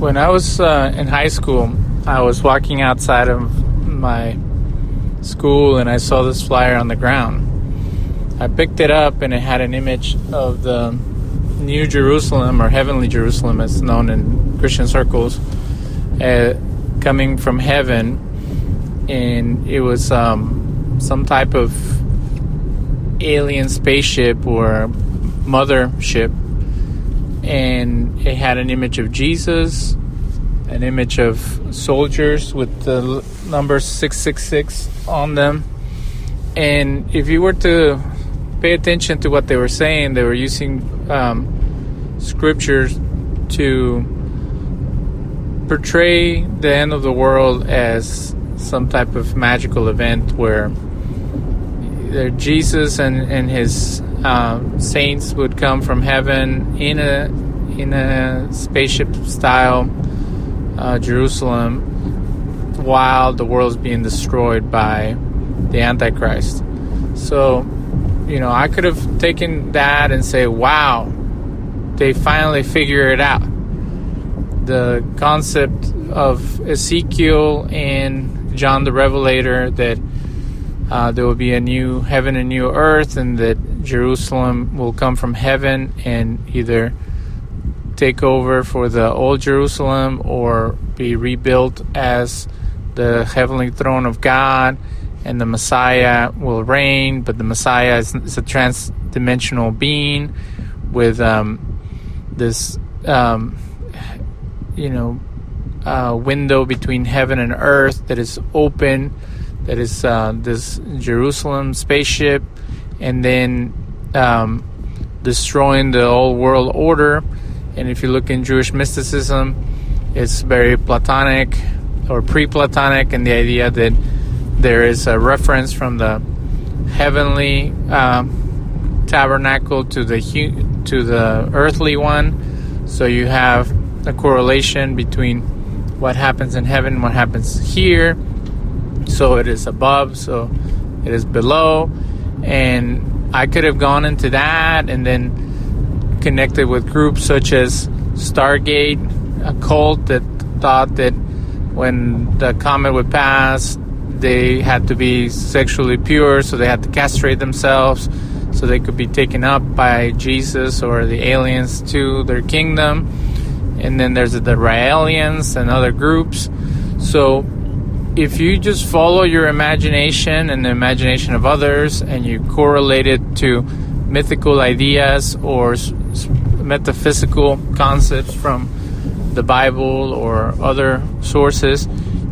When I was in high school, I was walking outside of my school and I saw this flyer on the ground. I picked it up and it had an image of the New Jerusalem, or Heavenly Jerusalem as known in Christian circles, coming from heaven, and it was some type of alien spaceship or mothership, and it had an image of Jesus, an image of soldiers with the number 666 on them. And if you were to pay attention to what they were saying, they were using scriptures to portray the end of the world as some type of magical event where Jesus and his saints would come from heaven in a spaceship style Jerusalem, while the world's being destroyed by the Antichrist. So, I could have taken that and say, wow, they finally figure it out. The concept of Ezekiel and John the Revelator, that there will be a new heaven and new earth, and that Jerusalem will come from heaven and either take over for the old Jerusalem or be rebuilt as the heavenly throne of God, and the Messiah will reign. But the Messiah is a trans-dimensional being with this window between heaven and earth that is open, that is this Jerusalem spaceship, and then destroying the old world order. And if you look in Jewish mysticism, it's very Platonic or pre-Platonic, and the idea that there is a reference from the heavenly tabernacle to the earthly one. So you have a correlation between what happens in heaven and what happens here. So it is above, so it is below. And I could have gone into that and then connected with groups such as Stargate, a cult that thought that when the comet would pass, they had to be sexually pure, so they had to castrate themselves so they could be taken up by Jesus or the aliens to their kingdom. And then there's the Raelians and other groups. So if you just follow your imagination and the imagination of others, and you correlate it to mythical ideas or metaphysical concepts from the Bible or other sources,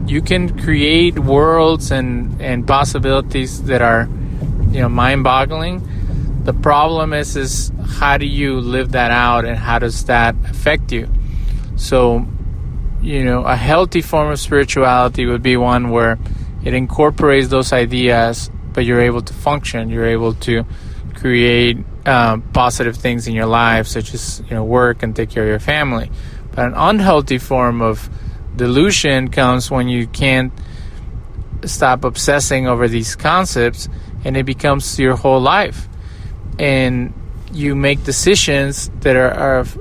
you can create worlds and possibilities that are, mind-boggling. The problem is how do you live that out, and how does that affect you? So, a healthy form of spirituality would be one where it incorporates those ideas, but you're able to function. You're able to create positive things in your life, such as work and take care of your family. But an unhealthy form of delusion comes when you can't stop obsessing over these concepts, and it becomes your whole life, and you make decisions that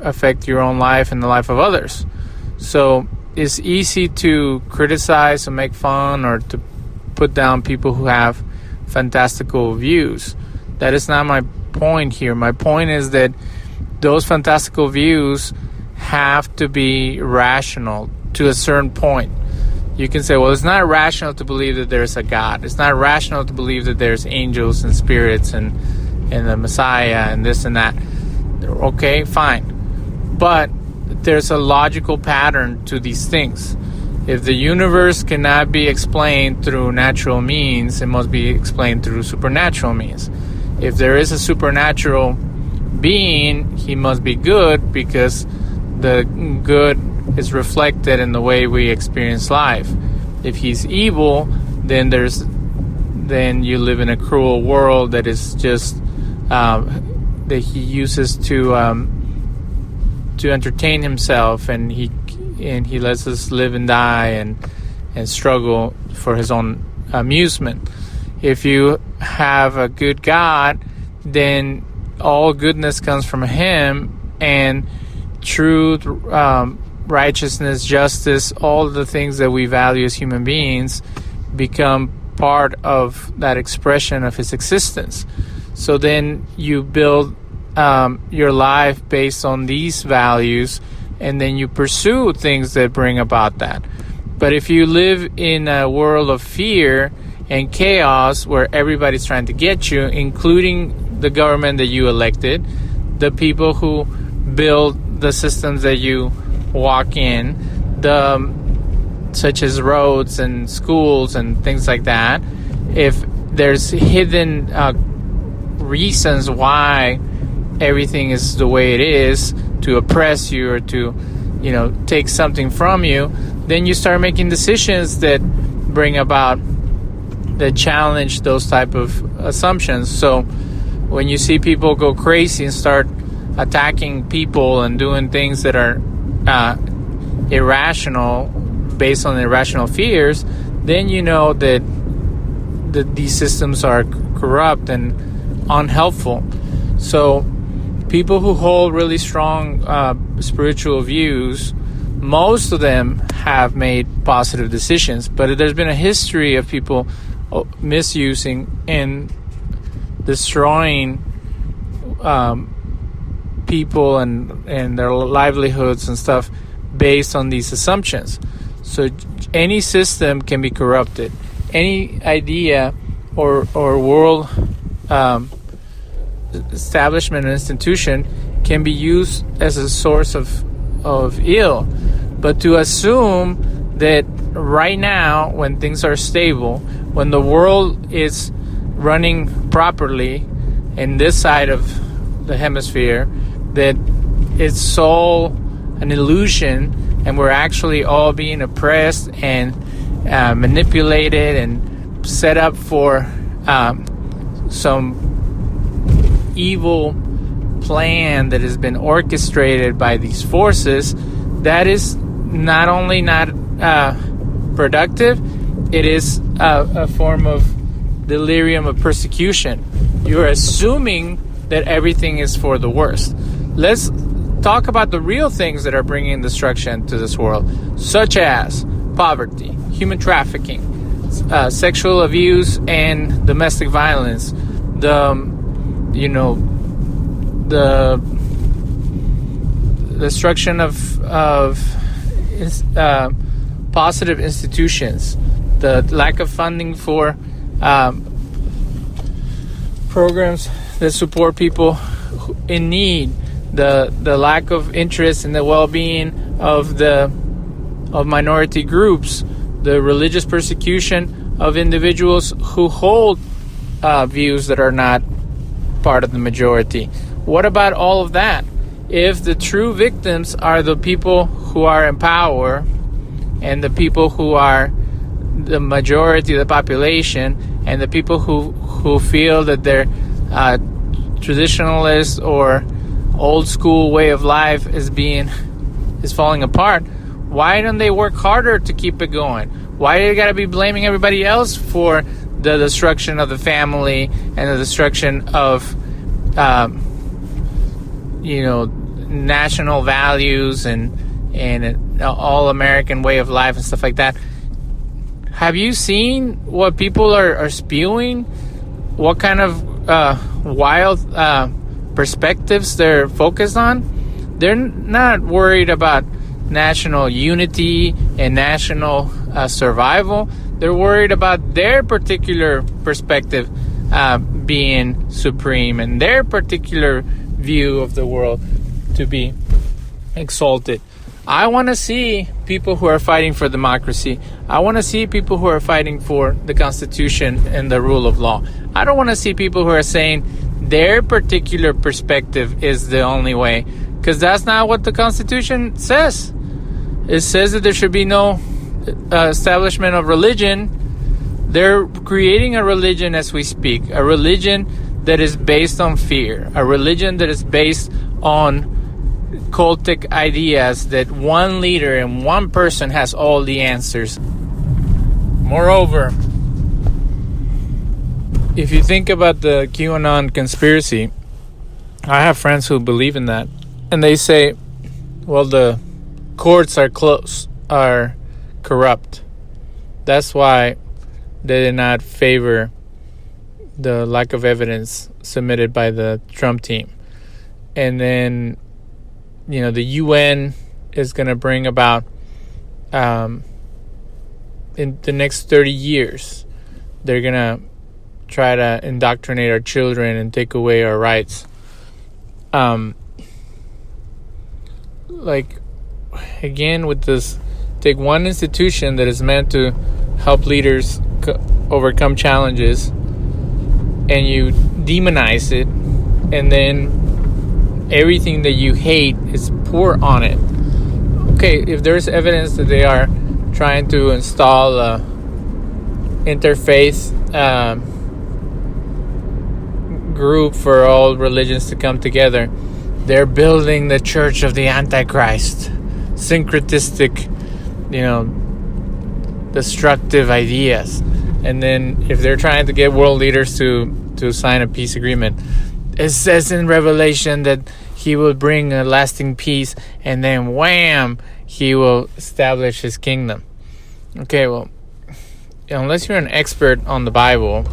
affect your own life and the life of others. So it's easy to criticize and make fun or to put down people who have fantastical views. That is not my point here. My point is that those fantastical views have to be rational to a certain point. You can say, well, it's not rational to believe that there's a God. It's not rational to believe that there's angels and spirits and the Messiah and this and that. Okay, fine. But there's a logical pattern to these things. If the universe cannot be explained through natural means, it must be explained through supernatural means. If there is a supernatural being, he must be good, because the good is reflected in the way we experience life. If he's evil, then you live in a cruel world that is just that he uses to entertain himself, and he lets us live and die and struggle for his own amusement. If you have a good God, then all goodness comes from him, and truth righteousness, justice, all the things that we value as human beings become part of that expression of his existence. So then you build your life based on these values, and then you pursue things that bring about that. But if you live in a world of fear and chaos where everybody's trying to get you, including the government that you elected, the people who build the systems that you walk in, such as roads and schools and things like that, if there's hidden reasons why everything is the way it is, to oppress you or to, take something from you, then you start making decisions that bring about, that challenge those type of assumptions. So when you see people go crazy and start attacking people and doing things that are irrational, based on irrational fears, then you know that these systems are corrupt and unhelpful. So people who hold really strong spiritual views, most of them have made positive decisions, but there's been a history of people misusing and destroying people and their livelihoods and stuff based on these assumptions. So any system can be corrupted. Any idea or world establishment or institution can be used as a source of ill. But to assume that right now, when things are stable, when the world is running properly in this side of the hemisphere, that it's all an illusion and we're actually all being oppressed and manipulated and set up for some evil plan that has been orchestrated by these forces, that is not only not productive, it is a form of delirium of persecution. You're assuming that everything is for the worst. Let's talk about the real things that are bringing destruction to this world, such as poverty, human trafficking, sexual abuse and domestic violence, the destruction of positive institutions, the lack of funding for programs that support people in need, the lack of interest in the well-being of minority groups, the religious persecution of individuals who hold views that are not part of the majority. What about all of that? If the true victims are the people who are in power and the people who are the majority of the population and the people who feel that their traditionalist or old school way of life is falling apart, why don't they work harder to keep it going? Why do they gotta be blaming everybody else for the destruction of the family and the destruction of national values and an all-American way of life and stuff like that? Have you seen what people are spewing? What kind of wild perspectives they're focused on? They're not worried about national unity and national survival. They're worried about their particular perspective being supreme and their particular view of the world to be exalted. I want to see people who are fighting for democracy. I want to see people who are fighting for the Constitution and the rule of law. I don't want to see people who are saying their particular perspective is the only way, because that's not what the Constitution says. It says that there should be no establishment of religion. They're creating a religion as we speak, a religion that is based on fear, a religion that is based on cultic ideas that one leader and one person has all the answers. Moreover, if you think about the QAnon conspiracy, I have friends who believe in that, and they say, well, the courts are corrupt. That's why they did not favor the lack of evidence submitted by the Trump team. And then, the UN is going to bring about, in the next 30 years, they're going to try to indoctrinate our children and take away our rights. Again, with this, take one institution that is meant to help leaders overcome challenges, and you demonize it, and then everything that you hate is poured on it. Okay, if there's evidence that they are trying to install a interfaith group for all religions to come together, they're building the church of the Antichrist, syncretistic, destructive ideas. And then if they're trying to get world leaders to sign a peace agreement, it says in Revelation that he will bring a lasting peace, and then wham, he will establish his kingdom. Okay, well, unless you're an expert on the Bible,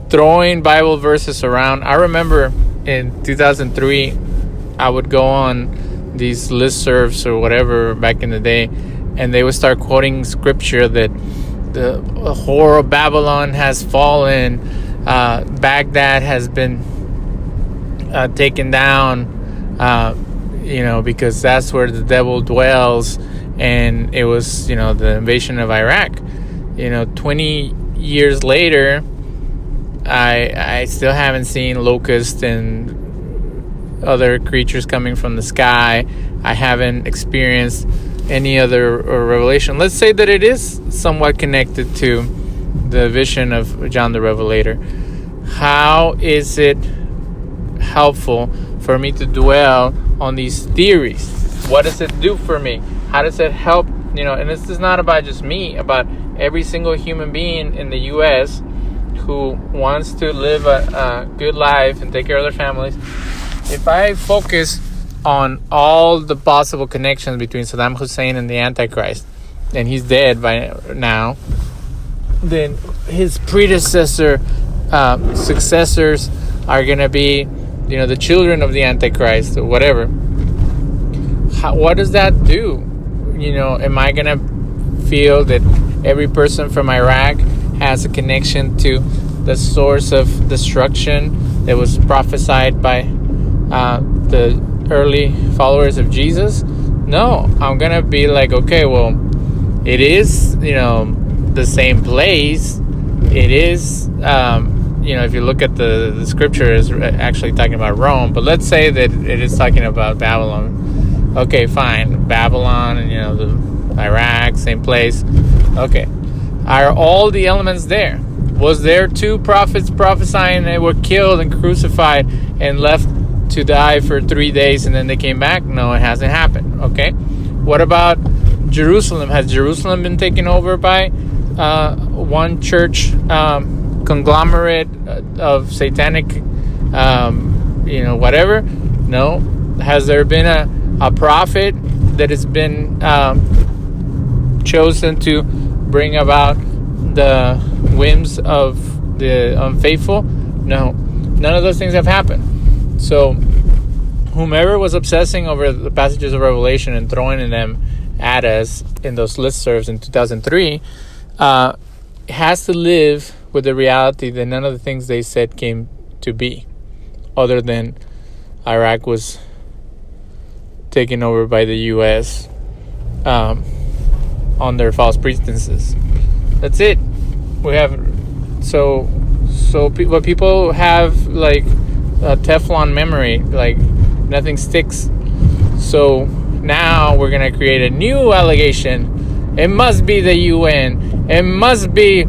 throwing Bible verses around. I remember in 2003, I would go on these listservs or whatever back in the day, and they would start quoting scripture that the whore of Babylon has fallen, Baghdad has been taken down, because that's where the devil dwells, and it was, the invasion of Iraq. 20 years later, I still haven't seen locusts and other creatures coming from the sky. I haven't experienced any other revelation. Let's say that it is somewhat connected to the vision of John the Revelator. How is it helpful for me to dwell on these theories? What does it do for me? How does it help? And this is not about just me, about every single human being in the U.S. who wants to live a good life and take care of their families. If I focus on all the possible connections between Saddam Hussein and the Antichrist, and he's dead by now, then his successors are going to be, the children of the Antichrist or whatever. What does that do? Am I going to feel that every person from Iraq has a connection to the source of destruction that was prophesied by the early followers of Jesus? No, I'm going to be like, okay, well, it is, the same place. It is, if you look at the scripture, is actually talking about Rome, but let's say that it is talking about Babylon. Okay, fine. Babylon and, the Iraq, same place. Okay. Are all the elements there? Was there two prophets prophesying and they were killed and crucified and left to die for 3 days and then they came back? No, it hasn't happened. Okay. What about Jerusalem? Has Jerusalem been taken over by one church conglomerate of satanic, whatever? No. Has there been a prophet that has been chosen to bring about the whims of the unfaithful? No. None of those things have happened. So whomever was obsessing over the passages of Revelation and throwing them at us in those listservs in 2003 has to live with the reality that none of the things they said came to be, other than Iraq was taken over by the U.S. On their false pretenses. That's it. We have what people have, like a Teflon memory, like nothing sticks. So now we're gonna create a new allegation. It must be the UN. It must be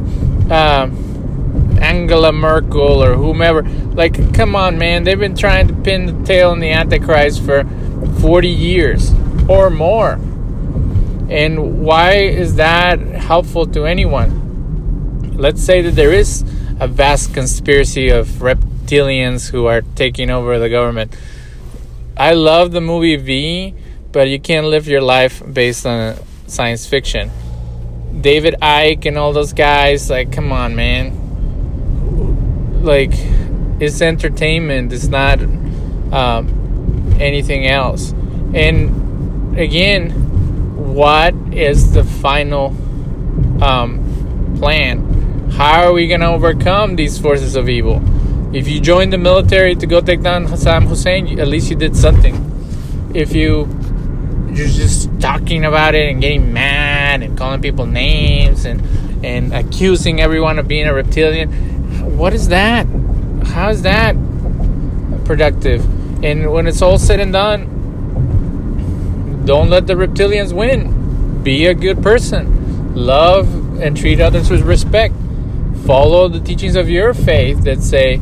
Angela Merkel or whomever. Like, come on, man. They've been trying to pin the tail on the Antichrist for 40 years or more. And why is that helpful to anyone? Let's say that there is a vast conspiracy of reptilians who are taking over the government. I love the movie V, but you can't live your life based on science fiction. David Icke and all those guys, like, come on, man. Like, it's entertainment. It's not anything else. And again, what is the final plan? How are we going to overcome these forces of evil? If you joined the military to go take down Saddam Hussein, at least you did something. If you're just talking about it and getting mad and calling people names and accusing everyone of being a reptilian, what is that? How is that productive? And when it's all said and done, don't let the reptilians win. Be a good person. Love and treat others with respect. Follow the teachings of your faith that say,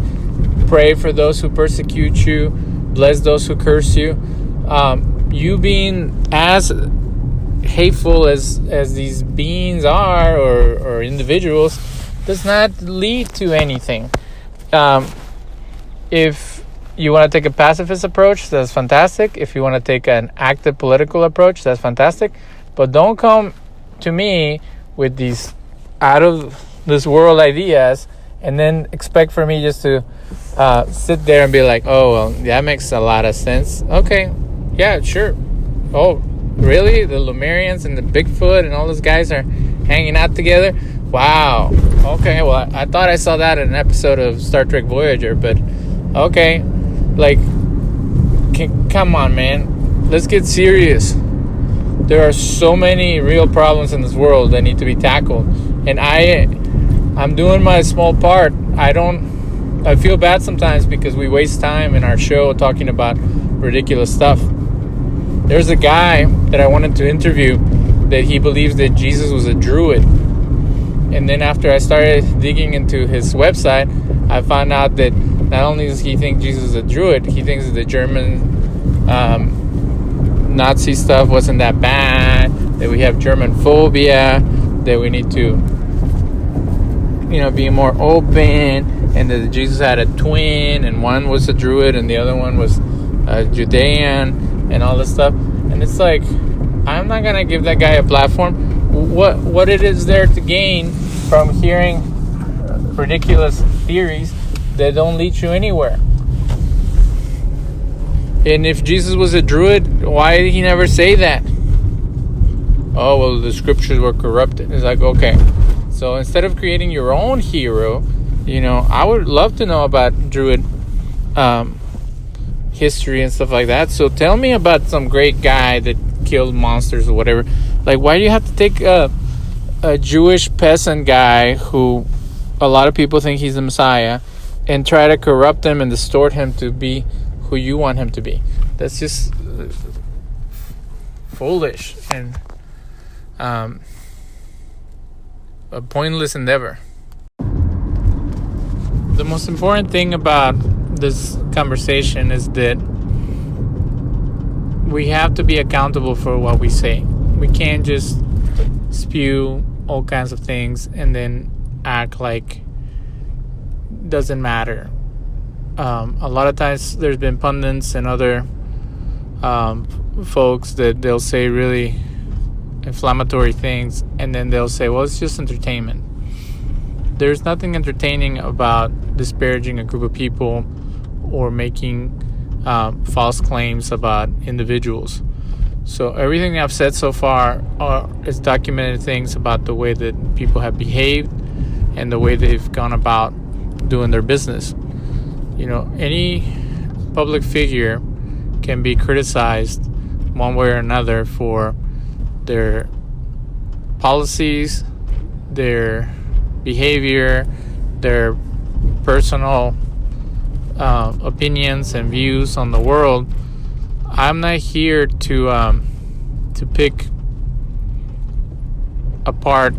pray for those who persecute you, bless those who curse you. You being as hateful as these beings are, or individuals, does not lead to anything. If you want to take a pacifist approach, that's fantastic. If you want to take an active political approach, that's fantastic. But don't come to me with these out of this world ideas and then expect for me just to sit there and be like, oh, well, that makes a lot of sense. Okay, yeah, sure. Oh, really? The Lemurians and the Bigfoot and all those guys are hanging out together? Wow. Okay, well, I thought I saw that in an episode of Star Trek Voyager, but okay. Like, come on, man. Let's get serious. There are so many real problems in this world that need to be tackled. And I'm doing my small part. I feel bad sometimes because we waste time in our show talking about ridiculous stuff. There's a guy that I wanted to interview that he believes that Jesus was a druid. And then after I started digging into his website, I found out that not only does he think Jesus is a druid, he thinks that the German Nazi stuff wasn't that bad, that we have German phobia, that we need to, be more open, and that Jesus had a twin, and one was a druid and the other one was a Judean, and all this stuff. And it's like, I'm not gonna give that guy a platform. What it is there to gain from hearing ridiculous theories that don't lead you anywhere? And if Jesus was a druid, why did he never say that? Oh, well, the scriptures were corrupted. It's like, okay. So instead of creating your own hero, I would love to know about druid history and stuff like that. So tell me about some great guy that killed monsters or whatever. Like, why do you have to take a Jewish peasant guy who a lot of people think he's the Messiah and try to corrupt him and distort him to be who you want him to be? That's just foolish and a pointless endeavor. The most important thing about this conversation is that we have to be accountable for what we say. We can't just spew all kinds of things and then act like it doesn't matter. A lot of times there's been pundits and other folks that they'll say really inflammatory things, and then they'll say, well, it's just entertainment. There's nothing entertaining about disparaging a group of people or making false claims about individuals. So everything I've said so far is documented things about the way that people have behaved and the way they've gone about doing their business. Any public figure can be criticized one way or another for their policies, their behavior, their personal opinions and views on the world. I'm not here to pick apart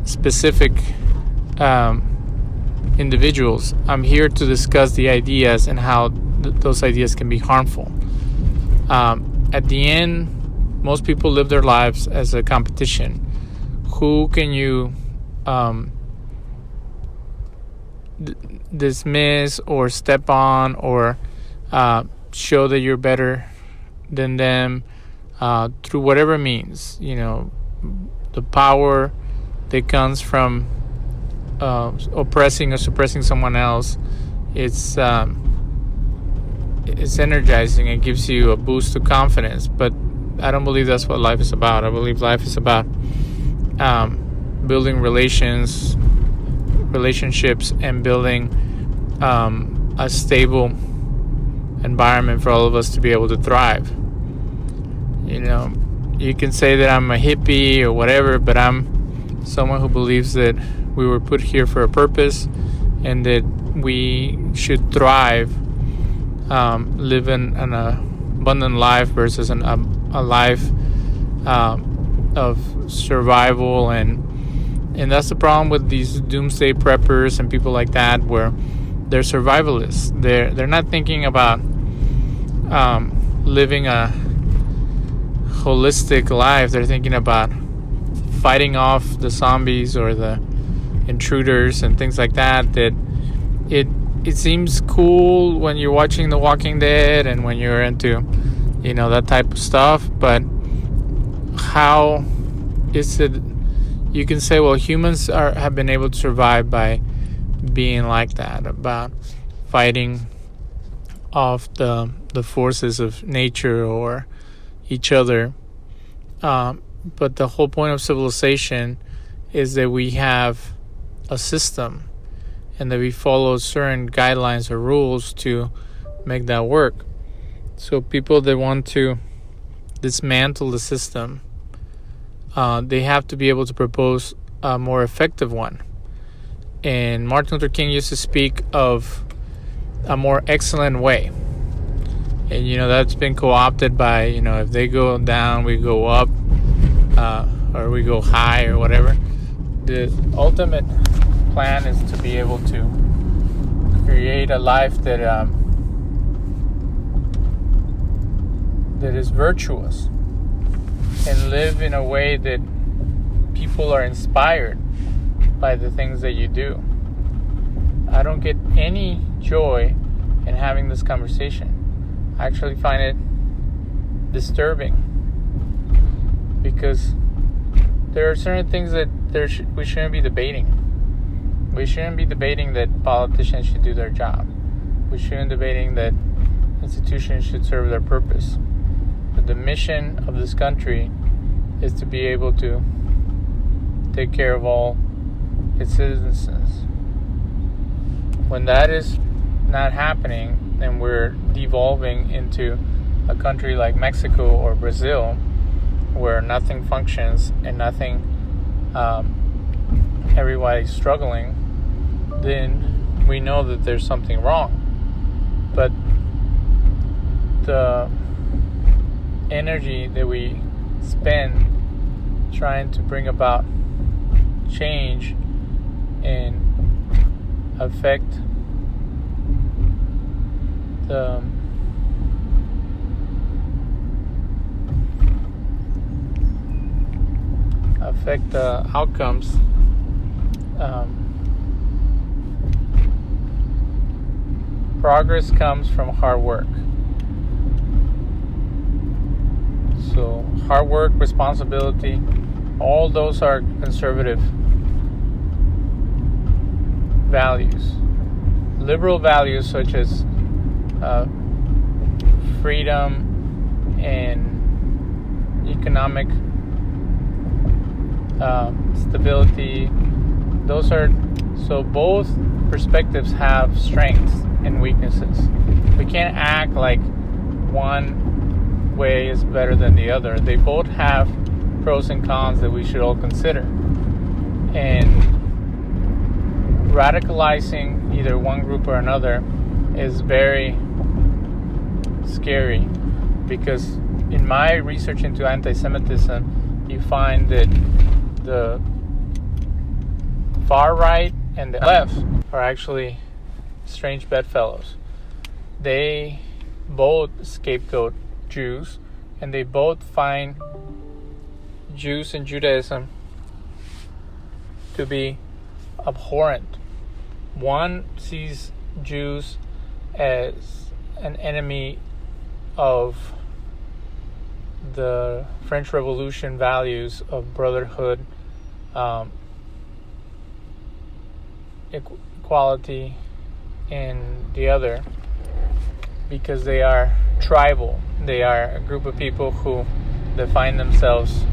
specific individuals. I'm here to discuss the ideas and how those ideas can be harmful. At the end, most people live their lives as a competition. Who can you dismiss or step on or show that you're better than them through whatever means. The power that comes from oppressing or suppressing someone else, it's energizing. It gives you a boost of confidence. But I don't believe that's what life is about. I believe life is about building relationships and building a stable environment for all of us to be able to thrive. You can say that I'm a hippie or whatever, but I'm someone who believes that we were put here for a purpose and that we should thrive, living an abundant life versus a life of survival. And that's the problem with these doomsday preppers and people like that, where they're survivalists. They're not thinking about living a holistic life. They're thinking about fighting off the zombies or the intruders and things like that. That it seems cool when you're watching The Walking Dead and when you're into that type of stuff, but how is it you can say, well, humans have been able to survive by being like that, about fighting off the forces of nature or each other. But the whole point of civilization is that we have a system and that we follow certain guidelines or rules to make that work. So people that want to dismantle the system, they have to be able to propose a more effective one. And Martin Luther King used to speak of a more excellent way. And, that's been co-opted by, if they go down, we go up, or we go high or whatever. The ultimate plan is to be able to create a life that is virtuous and live in a way that people are inspired by the things that you do. I don't get any joy in having this conversation. I actually find it disturbing because there are certain things that we shouldn't be debating. We shouldn't be debating that politicians should do their job. We shouldn't be debating that institutions should serve their purpose. But the mission of this country is to be able to take care of all its citizens. When that is not happening, then we're devolving into a country like Mexico or Brazil, where nothing functions and everybody's struggling. Then we know that there's something wrong. But the energy that we spend trying to bring about change and affect the outcomes, progress comes from hard work. So hard work, responsibility, all those are conservative values. Liberal values such as freedom and economic stability, those are, so both perspectives have strengths and weaknesses. We can't act like one way is better than the other. They both have pros and cons that we should all consider. And radicalizing either one group or another is very scary, because in my research into anti-Semitism, you find that the far right and the left are actually strange bedfellows. They both scapegoat Jews, and they both find Jews and Judaism to be abhorrent. One sees Jews as an enemy of the French Revolution values of brotherhood, equality, and the other, because they are tribal. They are a group of people who define themselves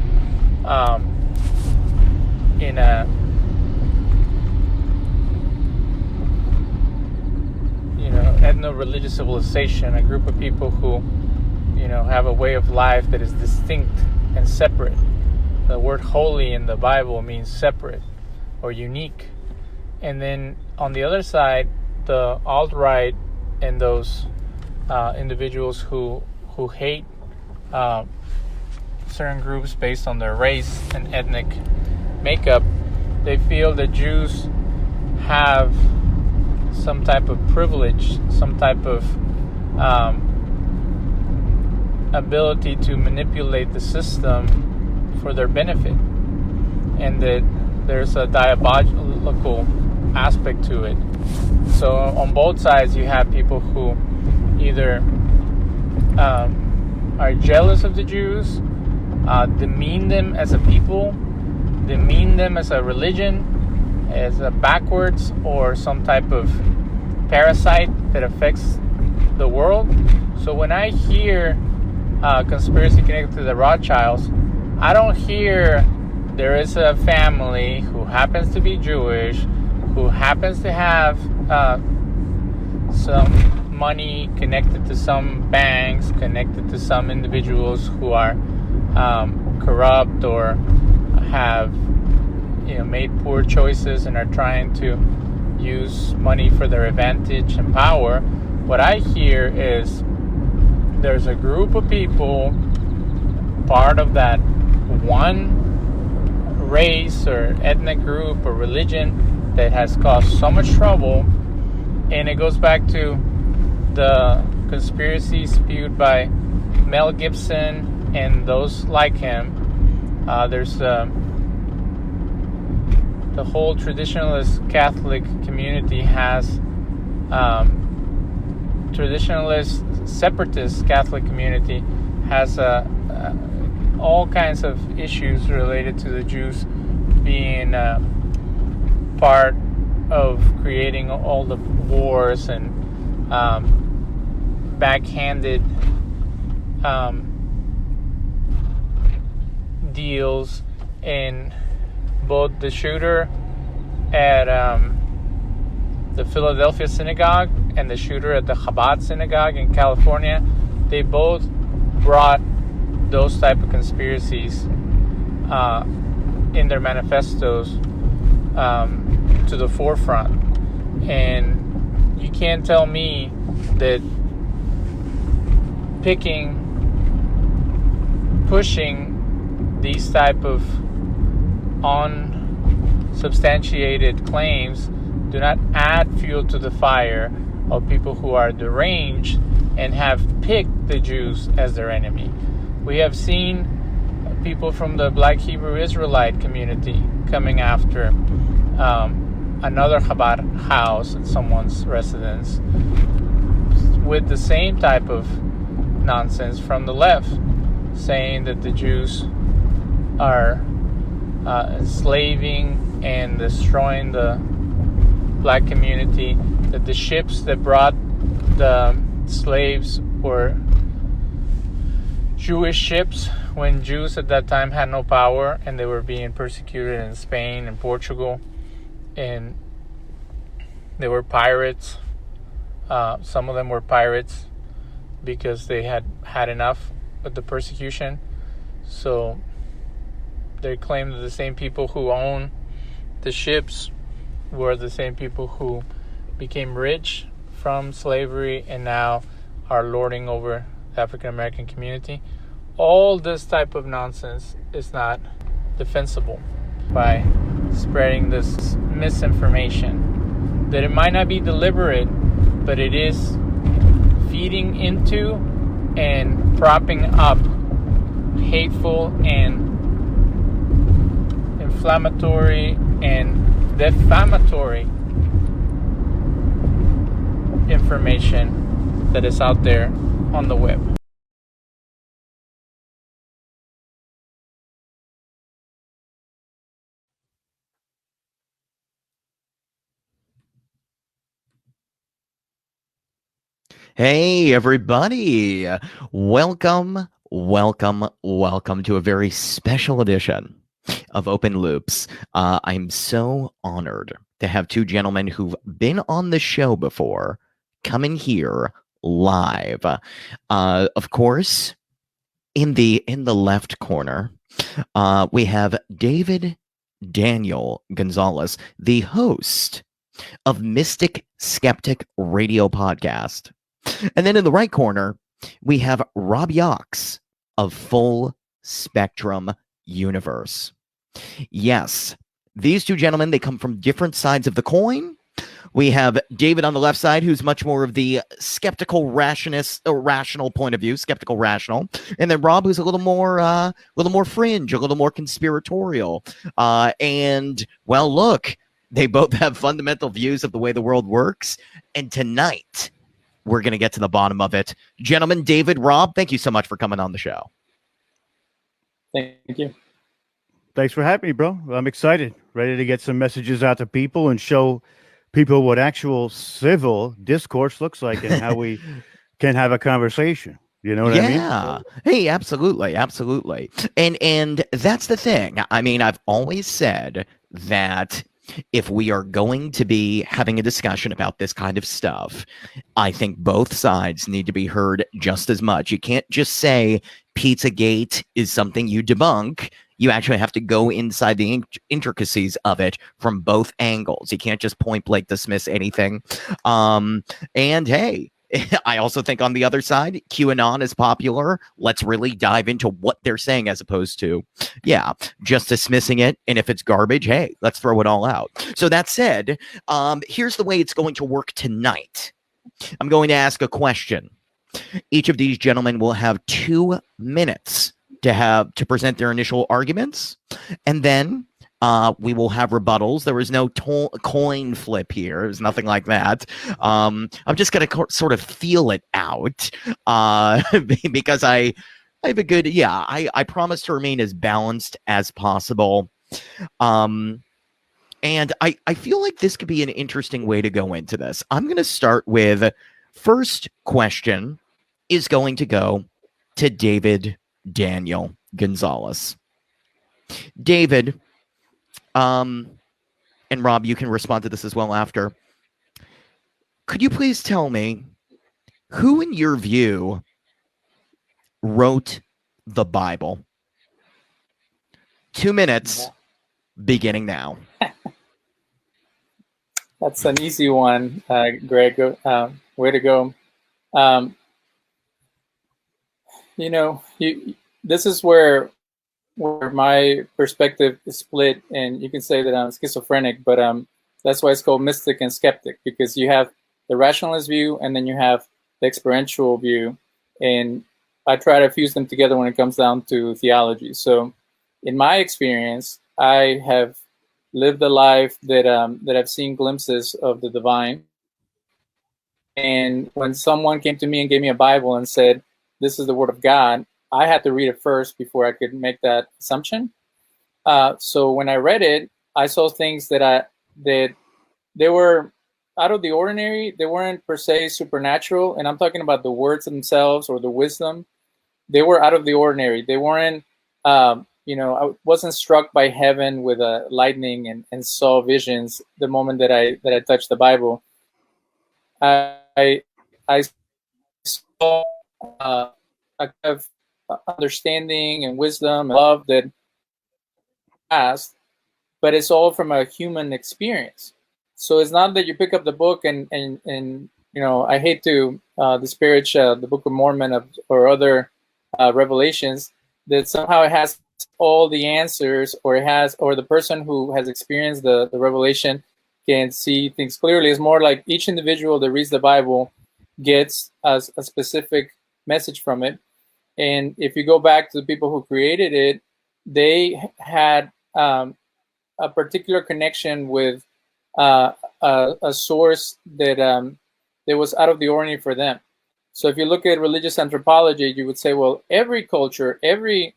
in a ethno-religious civilization, a group of people who have a way of life that is distinct and separate. The word holy in the Bible means separate or unique. And then on the other side, the alt-right and those individuals who hate certain groups based on their race and ethnic makeup, they feel that Jews have some type of privilege, some type of ability to manipulate the system for their benefit, and that there's a diabolical aspect to it. So on both sides, you have people who either are jealous of the Jews, demean them as a people, demean them as a religion, as a backwards or some type of parasite that affects the world. So when I hear conspiracy connected to the Rothschilds, I don't hear there is a family who happens to be Jewish, who happens to have some money connected to some banks, connected to some individuals who are corrupt or have made poor choices and are trying to use money for their advantage and power. What I hear is there's a group of people, part of that one race or ethnic group or religion, that has caused so much trouble. And it goes back to the conspiracy spewed by Mel Gibson and those like him. There's the whole traditionalist Catholic community has traditionalist separatist Catholic community has all kinds of issues related to the Jews being part of creating all the wars and backhanded deals. In both the shooter at the Philadelphia synagogue and the shooter at the Chabad synagogue in California, they both brought those type of conspiracies in their manifestos to the forefront. And you can't tell me that pushing these type of unsubstantiated claims do not add fuel to the fire of people who are deranged and have picked the Jews as their enemy. We have seen people from the Black Hebrew Israelite community coming after another Chabad house at someone's residence with the same type of nonsense from the left, saying that the Jews are enslaving and destroying the black community, that the ships that brought the slaves were Jewish ships when Jews at that time had no power and they were being persecuted in Spain and Portugal, and they were pirates. Some of them were pirates because they had had enough of the persecution. So they claim that the same people who own the ships were the same people who became rich from slavery and now are lording over the African American community. All this type of nonsense is not defensible by spreading this misinformation. That it might not be deliberate, but it is feeding into and propping up hateful and inflammatory and defamatory information that is out there on the web. Hey, everybody. Welcome, welcome, welcome to a very special edition of Open Loops. I'm so honored to have two gentlemen who've been on the show before come in here live. Of course, in the left corner, we have David Daniel Gonzalez, the host of Mystic-Skeptic radio podcast. And then in the right corner, we have Rob Yox of Full Spectrum Universe. Yes, these two gentlemen, they come from different sides of the coin. We have David on the left side, who's much more of the skeptical rationist or rational point of view, skeptical rational, and then Rob, who's a little more fringe, a little more conspiratorial. And well, look, they both have fundamental views of the way the world works. And tonight, we're going to get to the bottom of it. Gentlemen, David, Rob, thank you so much for coming on the show. Thank you. Thanks for having me, bro. I'm excited, ready to get some messages out to people and show people what actual civil discourse looks like and how we can have a conversation. You know what I mean? Yeah. Hey, absolutely. Absolutely. And that's the thing. I mean, I've always said that if we are going to be having a discussion about this kind of stuff, I think both sides need to be heard just as much. You can't just say Pizzagate is something you debunk. You actually have to go inside the intricacies of it from both angles. You can't just point blank dismiss anything. And hey, I also think on the other side, QAnon is popular. Let's really dive into what they're saying as opposed to, yeah, just dismissing it. And if it's garbage, hey, let's throw it all out. So that said, here's the way it's going to work tonight. I'm going to ask a question. Each of these gentlemen will have 2 minutes to present their initial arguments, and then we will have rebuttals. There was no coin flip here. There's nothing like that. I'm just going to sort of feel it out because I have a good, I promise to remain as balanced as possible. And I feel like this could be an interesting way to go into this. I'm going to start with first question is going to go to David Daniel Gonzalez. David, and Rob, you can respond to this as well after. Could you please tell me who, in your view, wrote the Bible? 2 minutes, beginning now. That's an easy one, Greg. Way to go. This is where my perspective is split, and you can say that I'm schizophrenic, but that's why it's called mystic and skeptic, because you have the rationalist view and then you have the experiential view, and I try to fuse them together when it comes down to theology. So in my experience, I have lived a life that I've seen glimpses of the divine. And when someone came to me and gave me a Bible and said, this is the word of God, I had to read it first before I could make that assumption. So when I read it, I saw things that they were out of the ordinary. They weren't per se supernatural. And I'm talking about the words themselves or the wisdom. They were out of the ordinary. They weren't, I wasn't struck by heaven with a lightning and saw visions the moment that I touched the Bible. I saw a kind of understanding and wisdom and love that past, but it's all from a human experience. So it's not that you pick up the book and I hate to disparage the Book of Mormon or other revelations, that somehow it has all the answers, or the person who has experienced the revelation can see things clearly. It's more like each individual that reads the Bible gets a specific message from it. And if you go back to the people who created it, they had a particular connection with a source that was out of the ordinary for them. So if you look at religious anthropology, you would say, well, every culture, every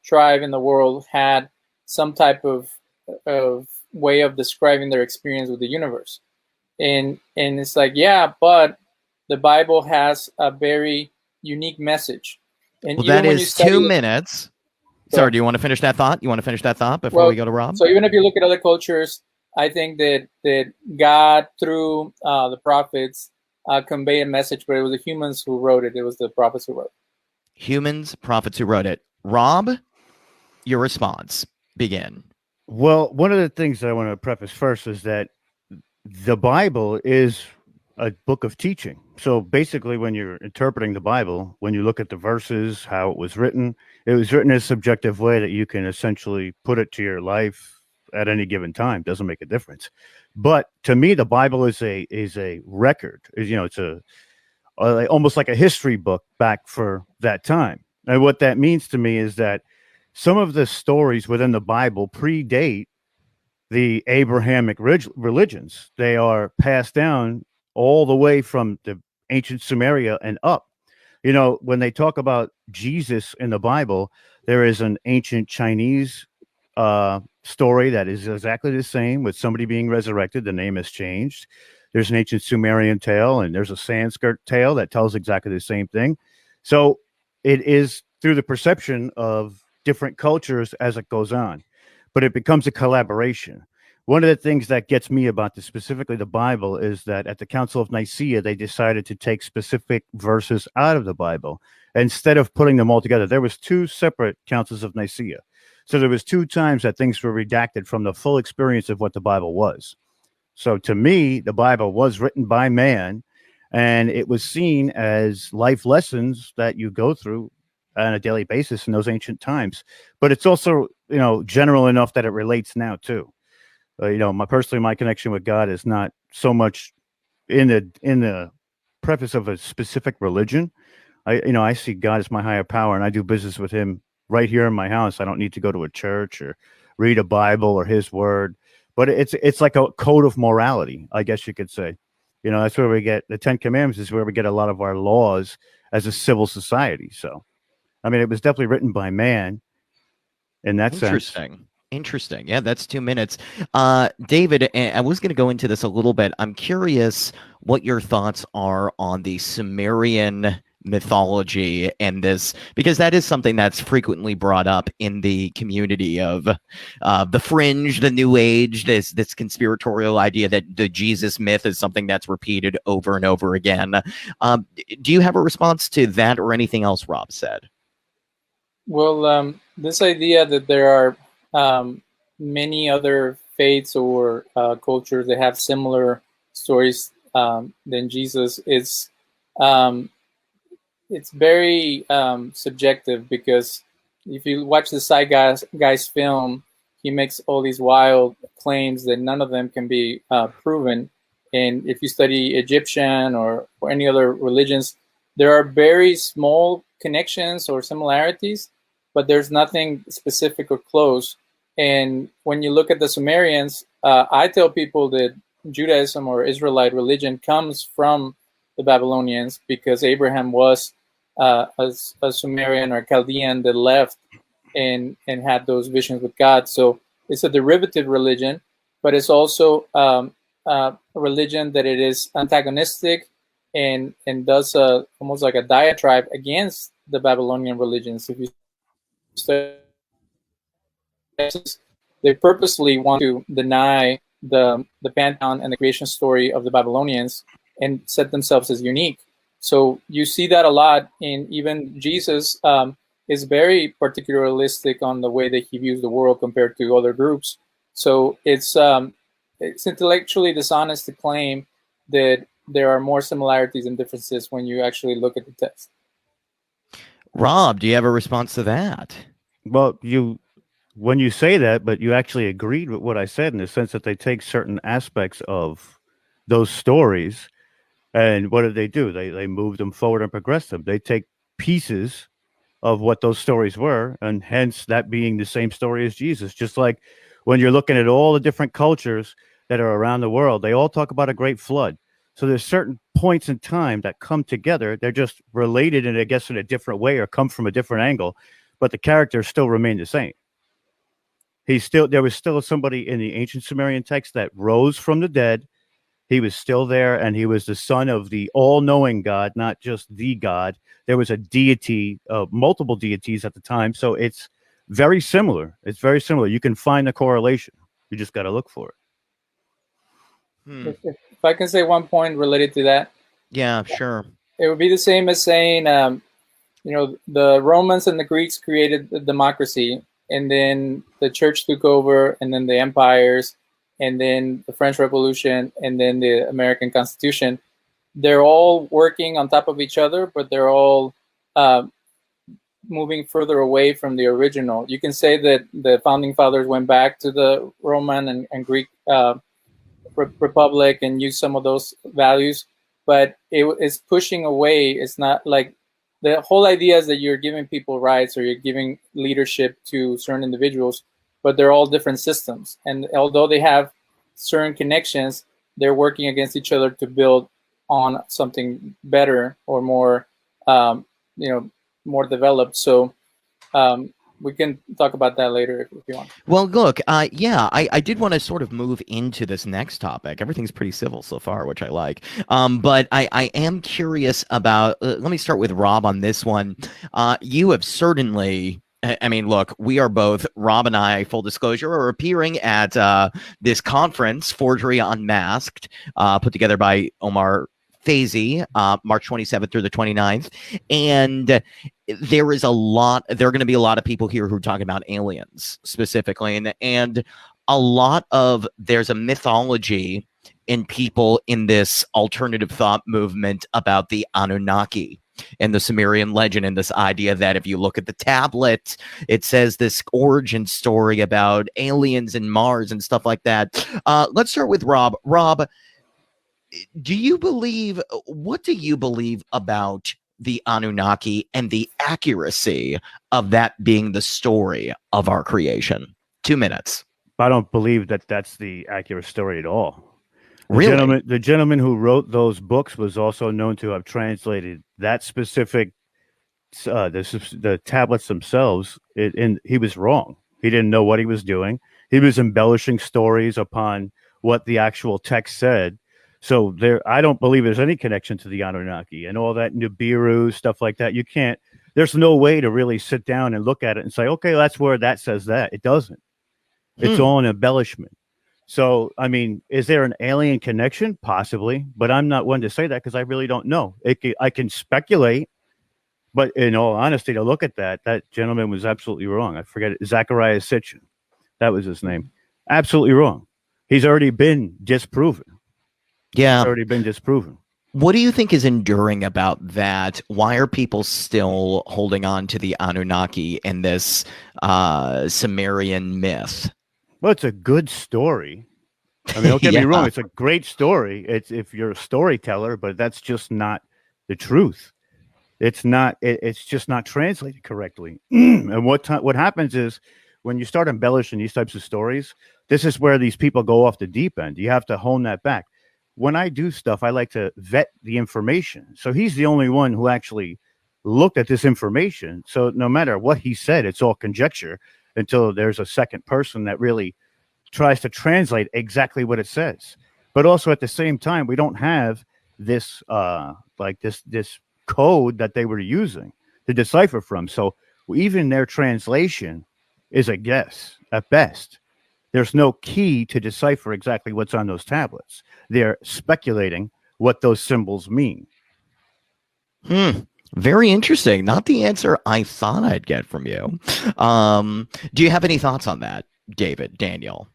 tribe in the world had some type of way of describing their experience with the universe. And it's like, yeah, but the Bible has a very unique message. And Well, even that when you is study 2 it, minutes. go Sorry, ahead. do you want to finish that thought? You want to finish that thought before Well, we go to Rob? so even if you look at other cultures, I think that God, through the prophets, convey a message, but it was the humans who wrote it. It was the prophets who wrote it. Humans, prophets who wrote it. Rob, your response. Begin. Well, one of the things that I want to preface first is that the Bible is a book of teaching. So basically, when you're interpreting the Bible, when you look at the verses, how it was written in a subjective way that you can essentially put it to your life at any given time. Doesn't make a difference. But to me, the Bible is a record. It's almost like a history book back for that time. And what that means to me is that some of the stories within the Bible predate the Abrahamic religions. They are passed down all the way from the ancient Sumeria and up. When they talk about Jesus in the Bible, there is an ancient Chinese story that is exactly the same with somebody being resurrected. The name has changed. There's an ancient Sumerian tale, and there's a Sanskrit tale that tells exactly the same thing. So it is through the perception of different cultures as it goes on, but it becomes a collaboration. One of the things that gets me about specifically the Bible is that at the Council of Nicaea, they decided to take specific verses out of the Bible instead of putting them all together. There was 2 separate councils of Nicaea. So there was 2 times that things were redacted from the full experience of what the Bible was. So to me, the Bible was written by man, and it was seen as life lessons that you go through on a daily basis in those ancient times. But it's also, general enough that it relates now too. My connection with God is not so much in the preface of a specific religion. I see God as my higher power, and I do business with Him right here in my house. I don't need to go to a church or read a Bible or His Word, but it's like a code of morality, I guess you could say. That's where we get the 10 Commandments is where we get a lot of our laws as a civil society. So, I mean, it was definitely written by man in that sense. Interesting. Yeah, that's 2 minutes. David, I was going to go into this a little bit. I'm curious what your thoughts are on the Sumerian mythology and this, because that is something that's frequently brought up in the community of the fringe, the new age, this conspiratorial idea that the Jesus myth is something that's repeated over and over again. Do you have a response to that or anything else Rob said? Well, this idea that there are many other faiths or cultures that have similar stories than Jesus is it's very subjective, because if you watch the Zeitgeist film, he makes all these wild claims that none of them can be proven. And if you study Egyptian or any other religions, there are very small connections or similarities, but there's nothing specific or close. And when you look at the Sumerians, I tell people that Judaism or Israelite religion comes from the Babylonians, because Abraham was a Sumerian or Chaldean that left and had those visions with God. So it's a derivative religion, but it's also a religion that it is antagonistic and does almost like a diatribe against the Babylonian religions. If you study, they purposely want to deny the pantheon and the creation story of the Babylonians and set themselves as unique. So you see that a lot in even Jesus is very particularistic on the way that he views the world compared to other groups. So it's intellectually dishonest to claim that there are more similarities and differences when you actually look at the text. Rob, do you have a response to that? Well, when you say that, but you actually agreed with what I said in the sense that they take certain aspects of those stories, and what do? They move them forward and progress them. They take pieces of what those stories were, and hence that being the same story as Jesus. Just like when you're looking at all the different cultures that are around the world, they all talk about a great flood. So there's certain points in time that come together. They're just related, and I guess in a different way or come from a different angle, but the characters still remain the same. There was still somebody in the ancient Sumerian text that rose from the dead, He was still there, and he was the son of the all-knowing God, not just the God. There was a deity, multiple deities at the time, so it's very similar. It's very similar. You can find a correlation. You just got to look for it. If I can say one point related to that, Yeah, sure. it would be the same as saying, the Romans and the Greeks created the democracy, and then the church took over, and then the empires, and then the French Revolution, and then the American Constitution. They're all working on top of each other, but they're all moving further away from the original. You can say that the founding fathers went back to the Roman and Greek republic and used some of those values, but it is pushing away. It's not like the whole idea is that you're giving people rights or you're giving leadership to certain individuals, but they're all different systems. And although they have certain connections, they're working against each other to build on something better or more, more developed. So we can talk about that later if you want. Well, look, I did want to sort of move into this next topic. Everything's pretty civil so far, which I like. But I am curious about, let me start with Rob on this one. You have certainly, I mean, look, we are both, Rob and I, full disclosure, are appearing at this conference, Forgery Unmasked, put together by Omar Faizi, March 27th through the 29th. And there are going to be a lot of people here who are talking about aliens specifically. And there's a mythology in people in this alternative thought movement about the Anunnaki and the Sumerian legend, and this idea that if you look at the tablet, it says this origin story about aliens and Mars and stuff like that. Let's start with Rob. Rob, what do you believe about the Anunnaki and the accuracy of that being the story of our creation? 2 minutes. I don't believe that that's the accurate story at all. Really? The gentleman who wrote those books was also known to have translated that specific, the tablets themselves, and he was wrong. He didn't know what he was doing. He was embellishing stories upon what the actual text said. So I don't believe there's any connection to the Anunnaki and all that Nibiru stuff like that. There's no way to really sit down and look at it and say, okay, that's where that says that. It doesn't. It's all an embellishment. So, I mean, is there an alien connection? Possibly, but I'm not one to say that because I really don't know. I can speculate, but in all honesty, to look at that gentleman was absolutely wrong. I forget it. Zachariah Sitchin. That was his name. Absolutely wrong. He's already been disproven. Yeah. It's already been disproven. What do you think is enduring about that? Why are people still holding on to the Anunnaki and this Sumerian myth? Well, it's a good story. I mean, don't get me wrong. It's a great story. It's if you're a storyteller, but that's just not the truth. It's not. It's just not translated correctly. And what happens is when you start embellishing these types of stories, this is where these people go off the deep end. You have to hone that back. When I do stuff, I like to vet the information. So he's the only one who actually looked at this information. So no matter what he said, it's all conjecture until there's a second person that really tries to translate exactly what it says. But also at the same time, we don't have this this code that they were using to decipher from. So even their translation is a guess at best. There's no key to decipher exactly what's on those tablets. They're speculating what those symbols mean. Very interesting. Not the answer I thought I'd get from you. Do you have any thoughts on that, Daniel?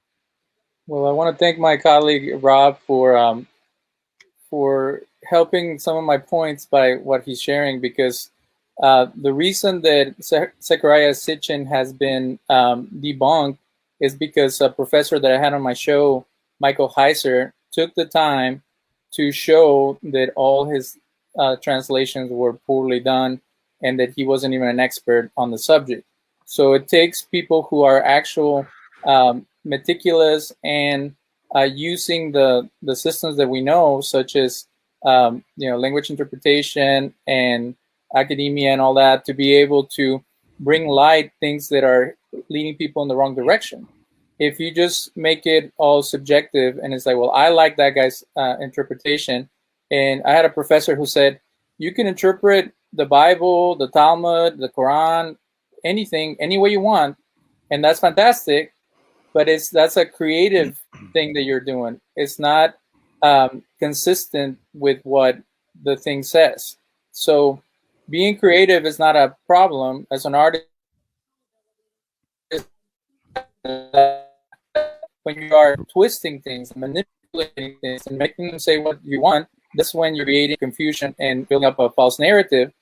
Well, I want to thank my colleague Rob for helping some of my points by what he's sharing, because the reason that Zechariah Sitchin has been debunked is because a professor that I had on my show, Michael Heiser, took the time to show that all his translations were poorly done and that he wasn't even an expert on the subject. So it takes people who are actual meticulous and using the systems that we know, such as language interpretation and academia and all that, to be able to bring light things that are leading people in the wrong direction. if you just make it all subjective and it's like, well, I like that guy's interpretation. And I had a professor who said, you can interpret the Bible, the Talmud, the Quran, anything, any way you want. And that's fantastic. But that's a creative thing that you're doing. It's not consistent with what the thing says. So being creative is not a problem. As an artist, when you are twisting things, manipulating things, and making them say what you want, that's when you're creating confusion and building up a false narrative.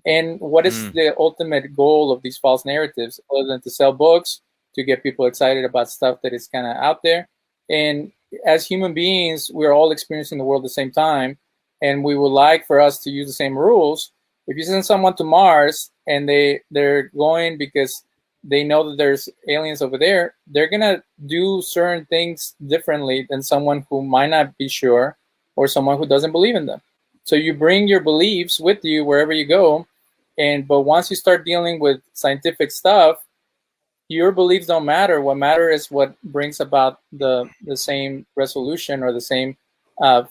And what is the ultimate goal of these false narratives, other than to sell books, to get people excited about stuff that is kind of out there? And as human beings, we're all experiencing the world at the same time, and we would like for us to use the same rules. If you send someone to Mars and they're going because they know that there's aliens over there, they're gonna do certain things differently than someone who might not be sure, or someone who doesn't believe in them. So you bring your beliefs with you wherever you go, but once you start dealing with scientific stuff, your beliefs don't matter. What matters is what brings about the same resolution or the same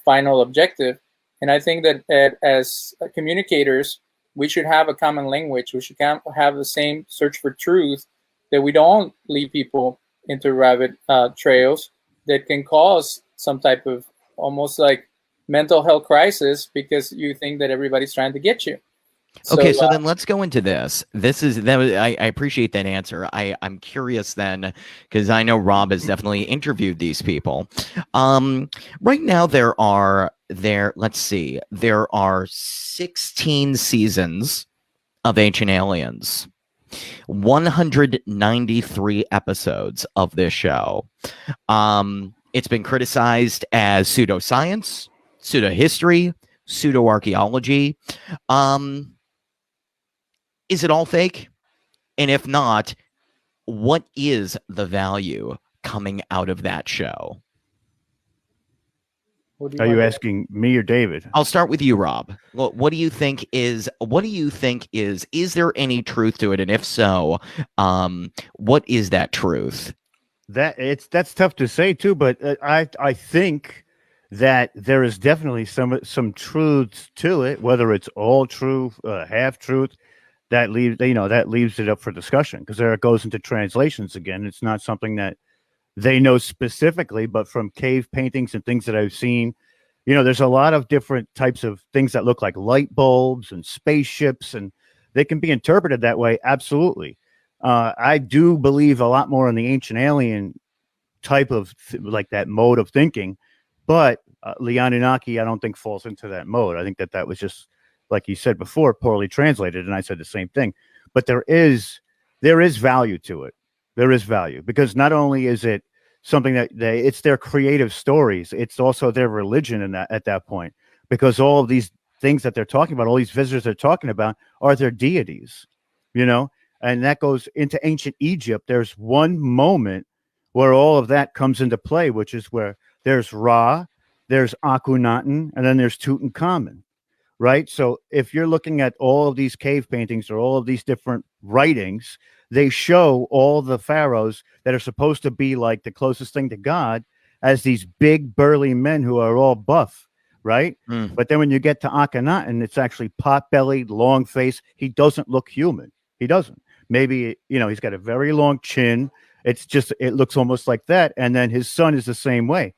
final objective. And I think that as communicators, we should have a common language. We should have the same search for truth, that we don't lead people into rabbit trails that can cause some type of almost like mental health crisis, because you think that everybody's trying to get you. Okay, so then let's go into this. I appreciate that answer. I'm curious then, because I know Rob has definitely interviewed these people. Right now there are 16 seasons of Ancient Aliens, 193 episodes of this show. It's been criticized as pseudoscience, pseudo-history, pseudo-archaeology. Is it all fake? And if not, what is the value coming out of that show? Are you asking me or David? I'll start with you, Rob. Well, what do you think is there any truth to it? And if so, what is that truth? That's tough to say too, but I think that there is definitely some truths to it, whether it's all truth, half truth. That leaves it up for discussion, because there it goes into translations again. It's not something that they know specifically, but from cave paintings and things that I've seen, there's a lot of different types of things that look like light bulbs and spaceships, and they can be interpreted that way. Absolutely. I do believe a lot more in the ancient alien type of like that mode of thinking, but the Anunnaki, I don't think falls into that mode. I think that was just, like you said before, poorly translated, and I said the same thing. But there is value to it. There is value, because not only is it something that it's their creative stories, it's also their religion at that point, because all of these things that they're talking about, all these visitors they're talking about, are their deities, and that goes into ancient Egypt. There's one moment where all of that comes into play, which is where there's Ra, there's Akhenaten, and then there's Tutankhamun. Right. So if you're looking at all of these cave paintings or all of these different writings, they show all the pharaohs that are supposed to be like the closest thing to God as these big burly men who are all buff. Right. But then when you get to Akhenaten, it's actually pot-bellied, long face. He doesn't look human. He doesn't. Maybe, he's got a very long chin. It looks almost like that. And then his son is the same way.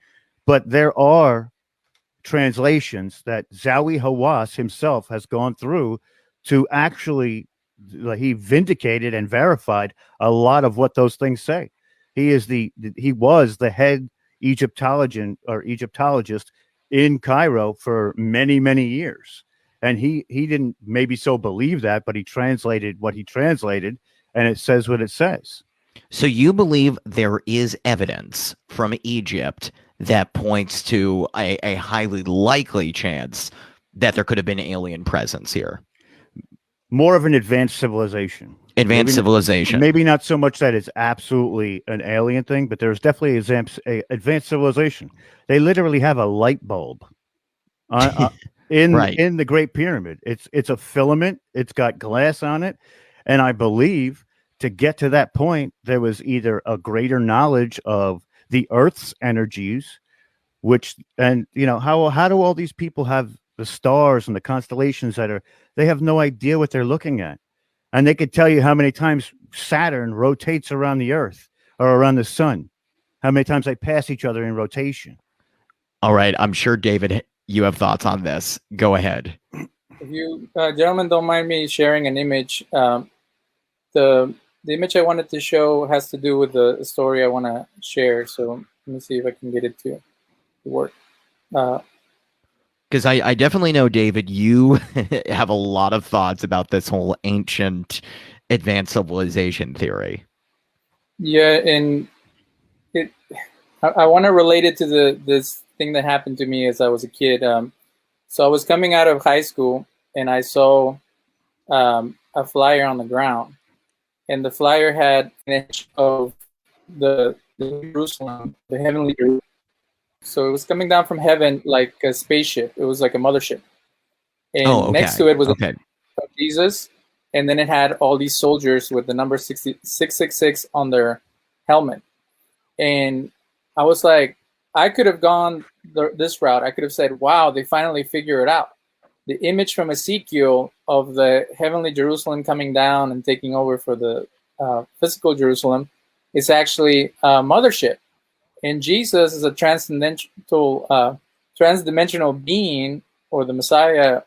But there are translations that Zawi Hawass himself has gone through to actually, he vindicated and verified a lot of what those things say. He was the head Egyptologist in Cairo for many, many years. And he didn't maybe so believe that, but he translated what he translated, and it says what it says. So you believe there is evidence from Egypt that points to a highly likely chance that there could have been alien presence here? More of an advanced civilization. Civilization. Maybe not so much that it's absolutely an alien thing, but there's definitely a advanced civilization. They literally have a light bulb in the Great Pyramid. It's a filament. It's got glass on it, and I believe to get to that point, there was either a greater knowledge of the Earth's energies, which, and how do all these people have the stars and the constellations they have no idea what they're looking at, and they could tell you how many times Saturn rotates around the Earth or around the sun, how many times they pass each other in rotation. All right, I'm sure David, you have thoughts on this. Go ahead. If you gentlemen don't mind me sharing an image, the image I wanted to show has to do with the story I want to share. So let me see if I can get it to work. Because I definitely know, David, you have a lot of thoughts about this whole ancient advanced civilization theory. Yeah, and I want to relate it to this thing that happened to me as I was a kid. So I was coming out of high school, and I saw a flyer on the ground, and the flyer had an image of the Jerusalem, the heavenly Jerusalem. So it was coming down from heaven like a spaceship. It was like a mothership. And next to it was a picture of Jesus. And then it had all these soldiers with the number 666 on their helmet. And I was like, I could have gone this route. I could have said, wow, they finally figure it out. The image from Ezekiel of the heavenly Jerusalem coming down and taking over for the physical Jerusalem is actually a mothership. And Jesus is a transdimensional being, or the Messiah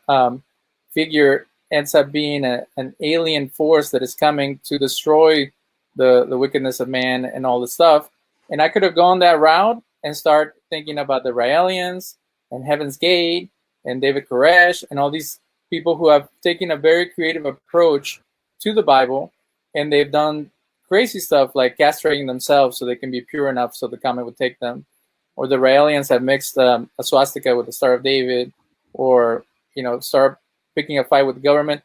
figure ends up being an alien force that is coming to destroy the wickedness of man and all this stuff. And I could have gone that route and start thinking about the Raelians and Heaven's Gate and David Koresh and all these people who have taken a very creative approach to the Bible, and they've done crazy stuff like castrating themselves so they can be pure enough so the comet would take them. Or the Raelians have mixed a swastika with the Star of David, or start picking a fight with the government.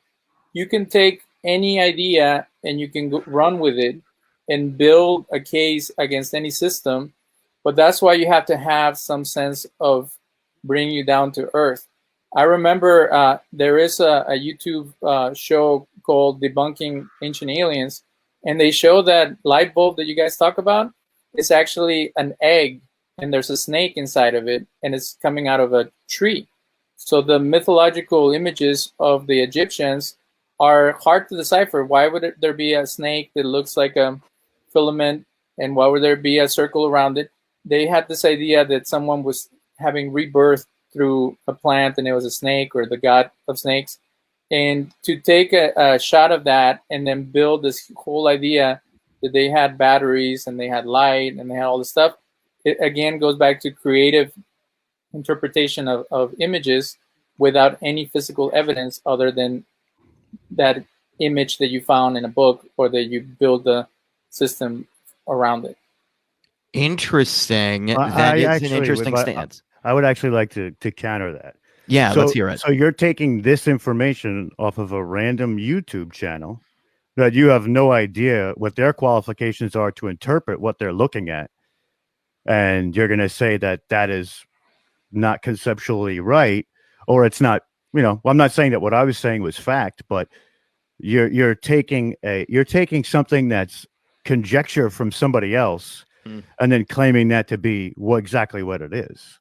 You can take any idea and you can run with it and build a case against any system, but that's why you have to have some sense of bringing you down to earth. I remember there is a YouTube show called Debunking Ancient Aliens, and they show that light bulb that you guys talk about is actually an egg, and there's a snake inside of it, and it's coming out of a tree. So the mythological images of the Egyptians are hard to decipher. Why would there be a snake that looks like a filament, and why would there be a circle around it? They had this idea that someone was having rebirth through a plant, and it was a snake or the god of snakes. And to take a shot of that and then build this whole idea that they had batteries and they had light and they had all this stuff, it again goes back to creative interpretation of images without any physical evidence other than that image that you found in a book, or that you build the system around it. Interesting. That is an interesting stance. I would actually like to counter that. Yeah, let's hear it. So you're taking this information off of a random YouTube channel that you have no idea what their qualifications are to interpret what they're looking at, and you're going to say that is not conceptually right, or it's not. I'm not saying that what I was saying was fact, but you're taking something that's conjecture from somebody else, and then claiming that to be exactly what it is.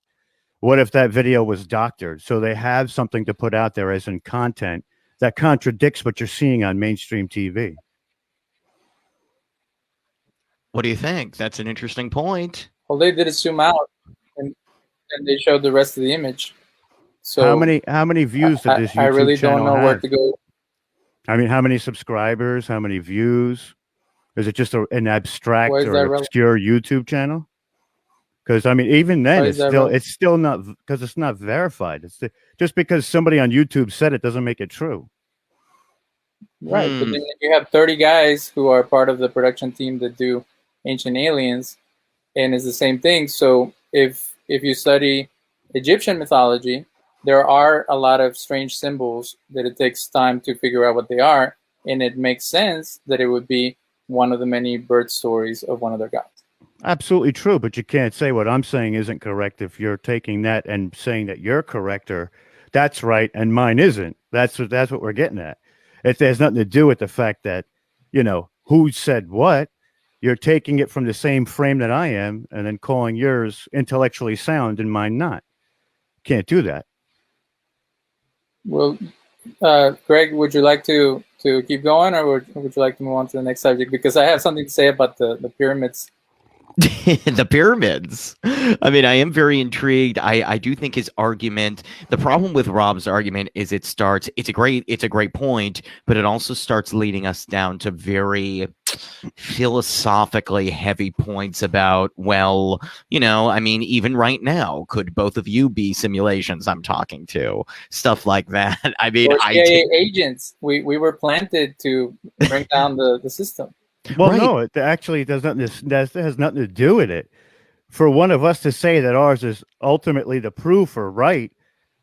What if that video was doctored? So they have something to put out there as in content that contradicts what you're seeing on mainstream TV. What do you think? That's an interesting point. Well, they did a zoom out and they showed the rest of the image. So how many views did this YouTube channel have? I really don't know where to go. I mean, how many subscribers? How many views? Is it just an abstract or obscure YouTube channel? Because I mean, even then, it's still not, because it's not verified. Just because somebody on YouTube said it doesn't make it true. Right, but then you have 30 guys who are part of the production team that do Ancient Aliens, and it's the same thing. So if you study Egyptian mythology, there are a lot of strange symbols that it takes time to figure out what they are, and it makes sense that it would be one of the many birth stories of one of their gods. Absolutely true, but you can't say what I'm saying isn't correct if you're taking that and saying that you're correct, or that's right and mine isn't. That's what we're getting at. It has nothing to do with the fact that, who said what. You're taking it from the same frame that I am and then calling yours intellectually sound and mine not. Can't do that. Well, Greg, would you like to keep going, or would you like to move on to the next subject? Because I have something to say about the pyramids. The pyramids. I mean, I am very intrigued. I do think his argument, the problem with Rob's argument is it's a great point, but it also starts leading us down to very philosophically heavy points about, well, I mean, even right now, could both of you be simulations I'm talking to? Stuff like that. I mean, CIA agents. We were planted to bring down the system. Well, Right. no, it actually does nothing. That has nothing to do with it. For one of us to say that ours is ultimately the proof or right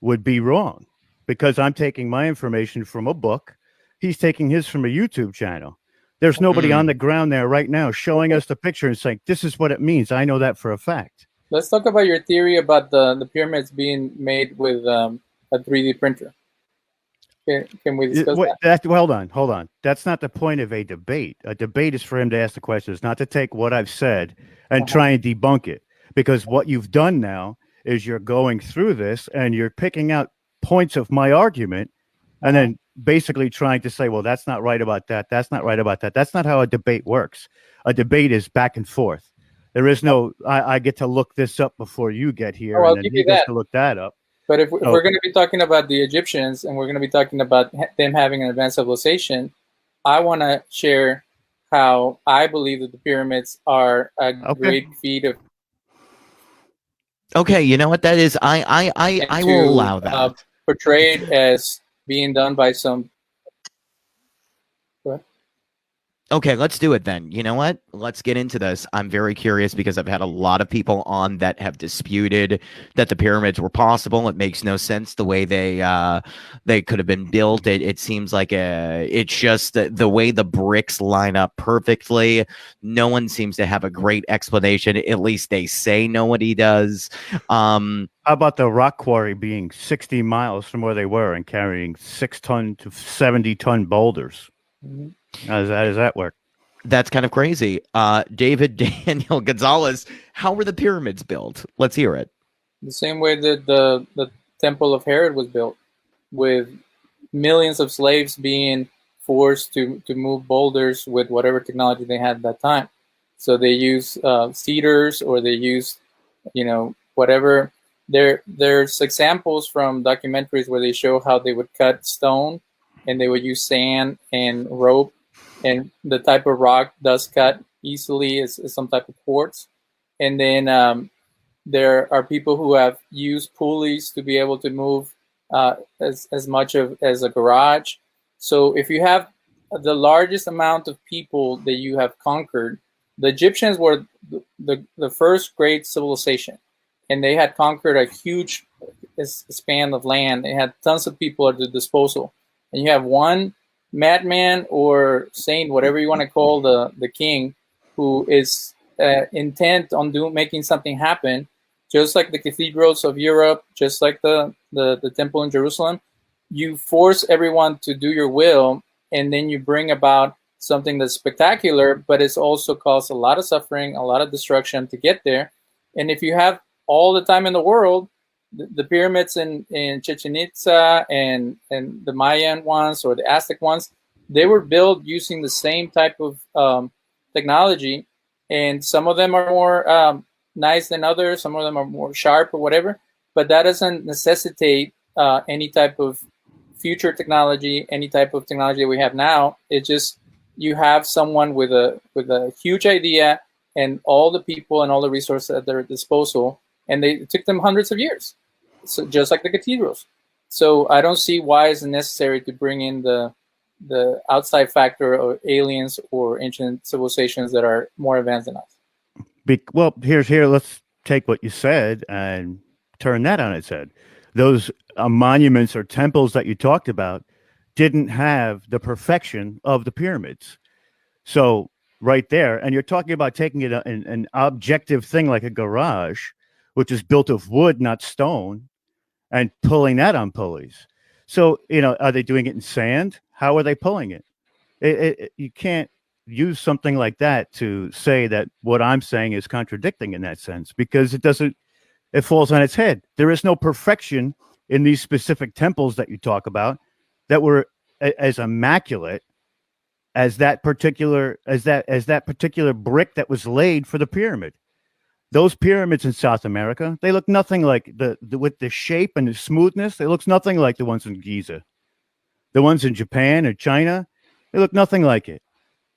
would be wrong, because I'm taking my information from a book. He's taking his from a YouTube channel. There's nobody on the ground there right now showing us the picture and saying, this is what it means. I know that for a fact. Let's talk about your theory about the pyramids being made with a 3D printer. Can we discuss that? Hold on. That's not the point of a debate. A debate is for him to ask the questions, not to take what I've said and try and debunk it. Because what you've done now is you're going through this and you're picking out points of my argument and then basically trying to say, well, that's not right about that. That's not right about that. That's not how a debate works. A debate is back and forth. There is no, I get to look this up before you get here. I'll and then give he you gets that. to look that up. But if we're going to be talking about the Egyptians and we're going to be talking about them having an advanced civilization, I want to share how I believe that the pyramids are a great feat of. Okay, you know what that is? I will allow that. Portrayed as being done by some. Okay, let's do it then. You know what? Let's get into this. I'm very curious because I've had a lot of people on that have disputed that the pyramids were possible. It makes no sense the way they could have been built. It seems like it's just the way the bricks line up perfectly. No one seems to have a great explanation. At least they say nobody does. How about the rock quarry being 60 miles from where they were and carrying 6-ton to 70-ton boulders? Mm-hmm. How does that work? That's kind of crazy. David Daniel Gonzalez, how were the pyramids built? Let's hear it. The same way that the Temple of Herod was built, with millions of slaves being forced to move boulders with whatever technology they had at that time. So they use cedars, or they use, whatever. There's examples from documentaries where they show how they would cut stone, and they would use sand and rope, and the type of rock does cut easily is some type of quartz. And then there are people who have used pulleys to be able to move as much as a garage. So if you have the largest amount of people that you have conquered, the Egyptians were the first great civilization, and they had conquered a huge span of land. They had tons of people at their disposal. And you have one madman or saint, whatever you want to call the king, who is intent on making something happen, just like the cathedrals of Europe, just like the temple in Jerusalem. You force everyone to do your will, and then you bring about something that's spectacular, but it's also caused a lot of suffering, a lot of destruction to get there. And if you have all the time in the world, the pyramids in Chichen Itza and the Mayan ones or the Aztec ones, they were built using the same type of technology, and some of them are more nice than others, some of them are more sharp or whatever, but that doesn't necessitate any type of future technology, any type of technology that we have now. It's just you have someone with a huge idea and all the people and all the resources at their disposal, and it took them hundreds of years, so just like the cathedrals. So I don't see why it's necessary to bring in the outside factor of aliens or ancient civilizations that are more advanced than us. Well, let's take what you said and turn that on its head. Those monuments or temples that you talked about didn't have the perfection of the pyramids. So right there, and you're talking about taking it an objective thing like a garage, which is built of wood, not stone, and pulling that on pulleys. So, are they doing it in sand? How are they pulling it? You can't use something like that to say that what I'm saying is contradicting in that sense, because it falls on its head. There is no perfection in these specific temples that you talk about that were as immaculate as that particular brick that was laid for the pyramid. Those pyramids in South America, they look nothing like with the shape and the smoothness. It looks nothing like the ones in Giza. The ones in Japan or China, they look nothing like it.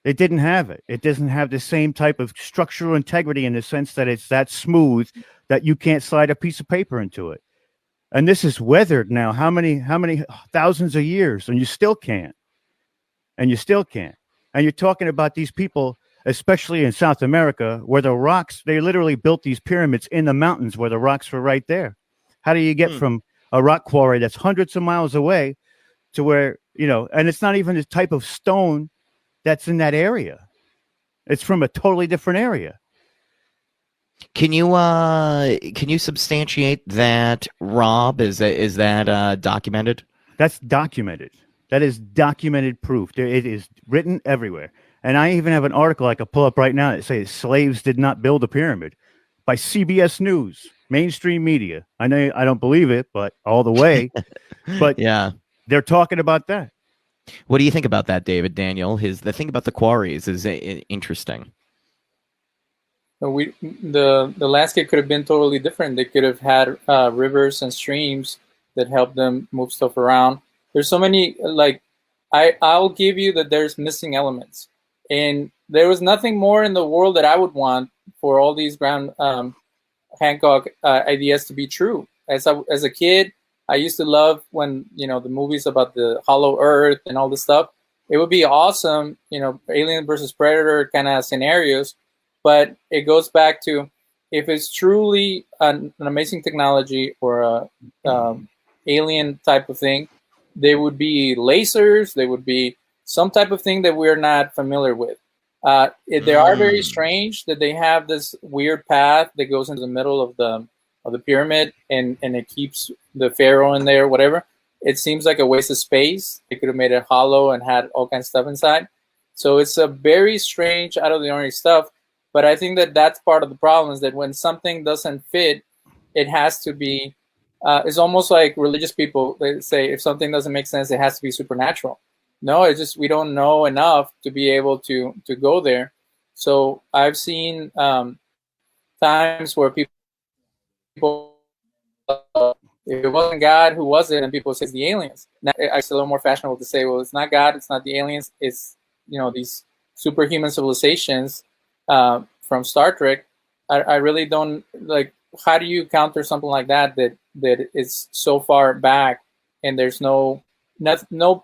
It didn't have it. It doesn't have the same type of structural integrity in the sense that it's that smooth that you can't slide a piece of paper into it. And this is weathered now how many thousands of years, and you still can't. And you're talking about these people, especially in South America, where the rocks, they literally built these pyramids in the mountains where the rocks were right there. How do you get from a rock quarry that's hundreds of miles away to where, and it's not even the type of stone that's in that area. It's from a totally different area. Can you substantiate that, Rob? Is that documented? That's documented. That is documented proof. It is written everywhere. And I even have an article I could pull up right now that says slaves did not build a pyramid, by CBS News, mainstream media. I know I don't believe it, but all the way. But yeah, they're talking about that. What do you think about that, David? Daniel, the thing about the quarries is interesting. The landscape could have been totally different. They could have had rivers and streams that help them move stuff around. There's so many, I'll give you that there's missing elements. And there was nothing more in the world that I would want for all these Graham Hancock ideas to be true. As a kid, I used to love when, the movies about the hollow earth and all this stuff. It would be awesome, alien versus predator kind of scenarios. But it goes back to, if it's truly an amazing technology or a alien type of thing, there would be lasers, there would be some type of thing that we're not familiar with. They are very strange that they have this weird path that goes into the middle of the pyramid, and it keeps the pharaoh in there, whatever. It seems like a waste of space. They could have made it hollow and had all kinds of stuff inside. So it's a very strange, out of the ordinary stuff. But I think that that's part of the problem, is that when something doesn't fit, it has to be, it's almost like religious people. They say if something doesn't make sense, it has to be supernatural. No, it's just we don't know enough to be able to go there. So I've seen times where people, if it wasn't God, who was it? And people say it's the aliens. Now, it's a little more fashionable to say, well, it's not God, it's not the aliens, it's these superhuman civilizations from Star Trek. I really don't like. How do you counter something like that is so far back, and there's no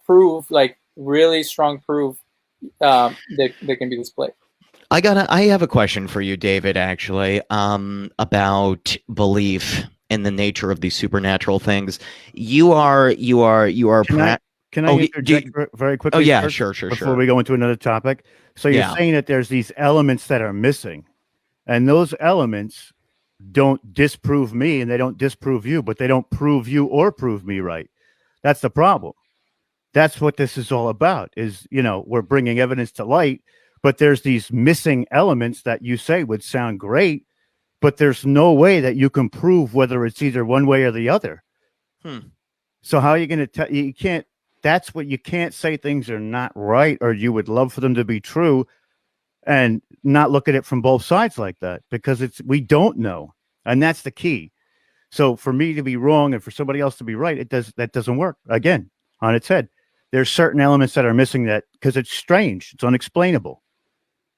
proof, like really strong proof that can be displayed? I have a question for you, David, actually, about belief in the nature of these supernatural things. Can I interject very quickly? Oh yeah, first, sure. Before we go into another topic. So you're saying that there's these elements that are missing, and those elements don't disprove me and they don't disprove you, but they don't prove you or prove me right. That's the problem. That's what this is all about, is, we're bringing evidence to light, but there's these missing elements that you say would sound great, but there's no way that you can prove whether it's either one way or the other. So how are you going to tell? You can't. That's what you can't say. Things are not right, or you would love for them to be true, and not look at it from both sides like that, because we don't know, and that's the key. So for me to be wrong and for somebody else to be right, that doesn't work. Again, on its head. There's certain elements that are missing, that because it's strange, it's unexplainable.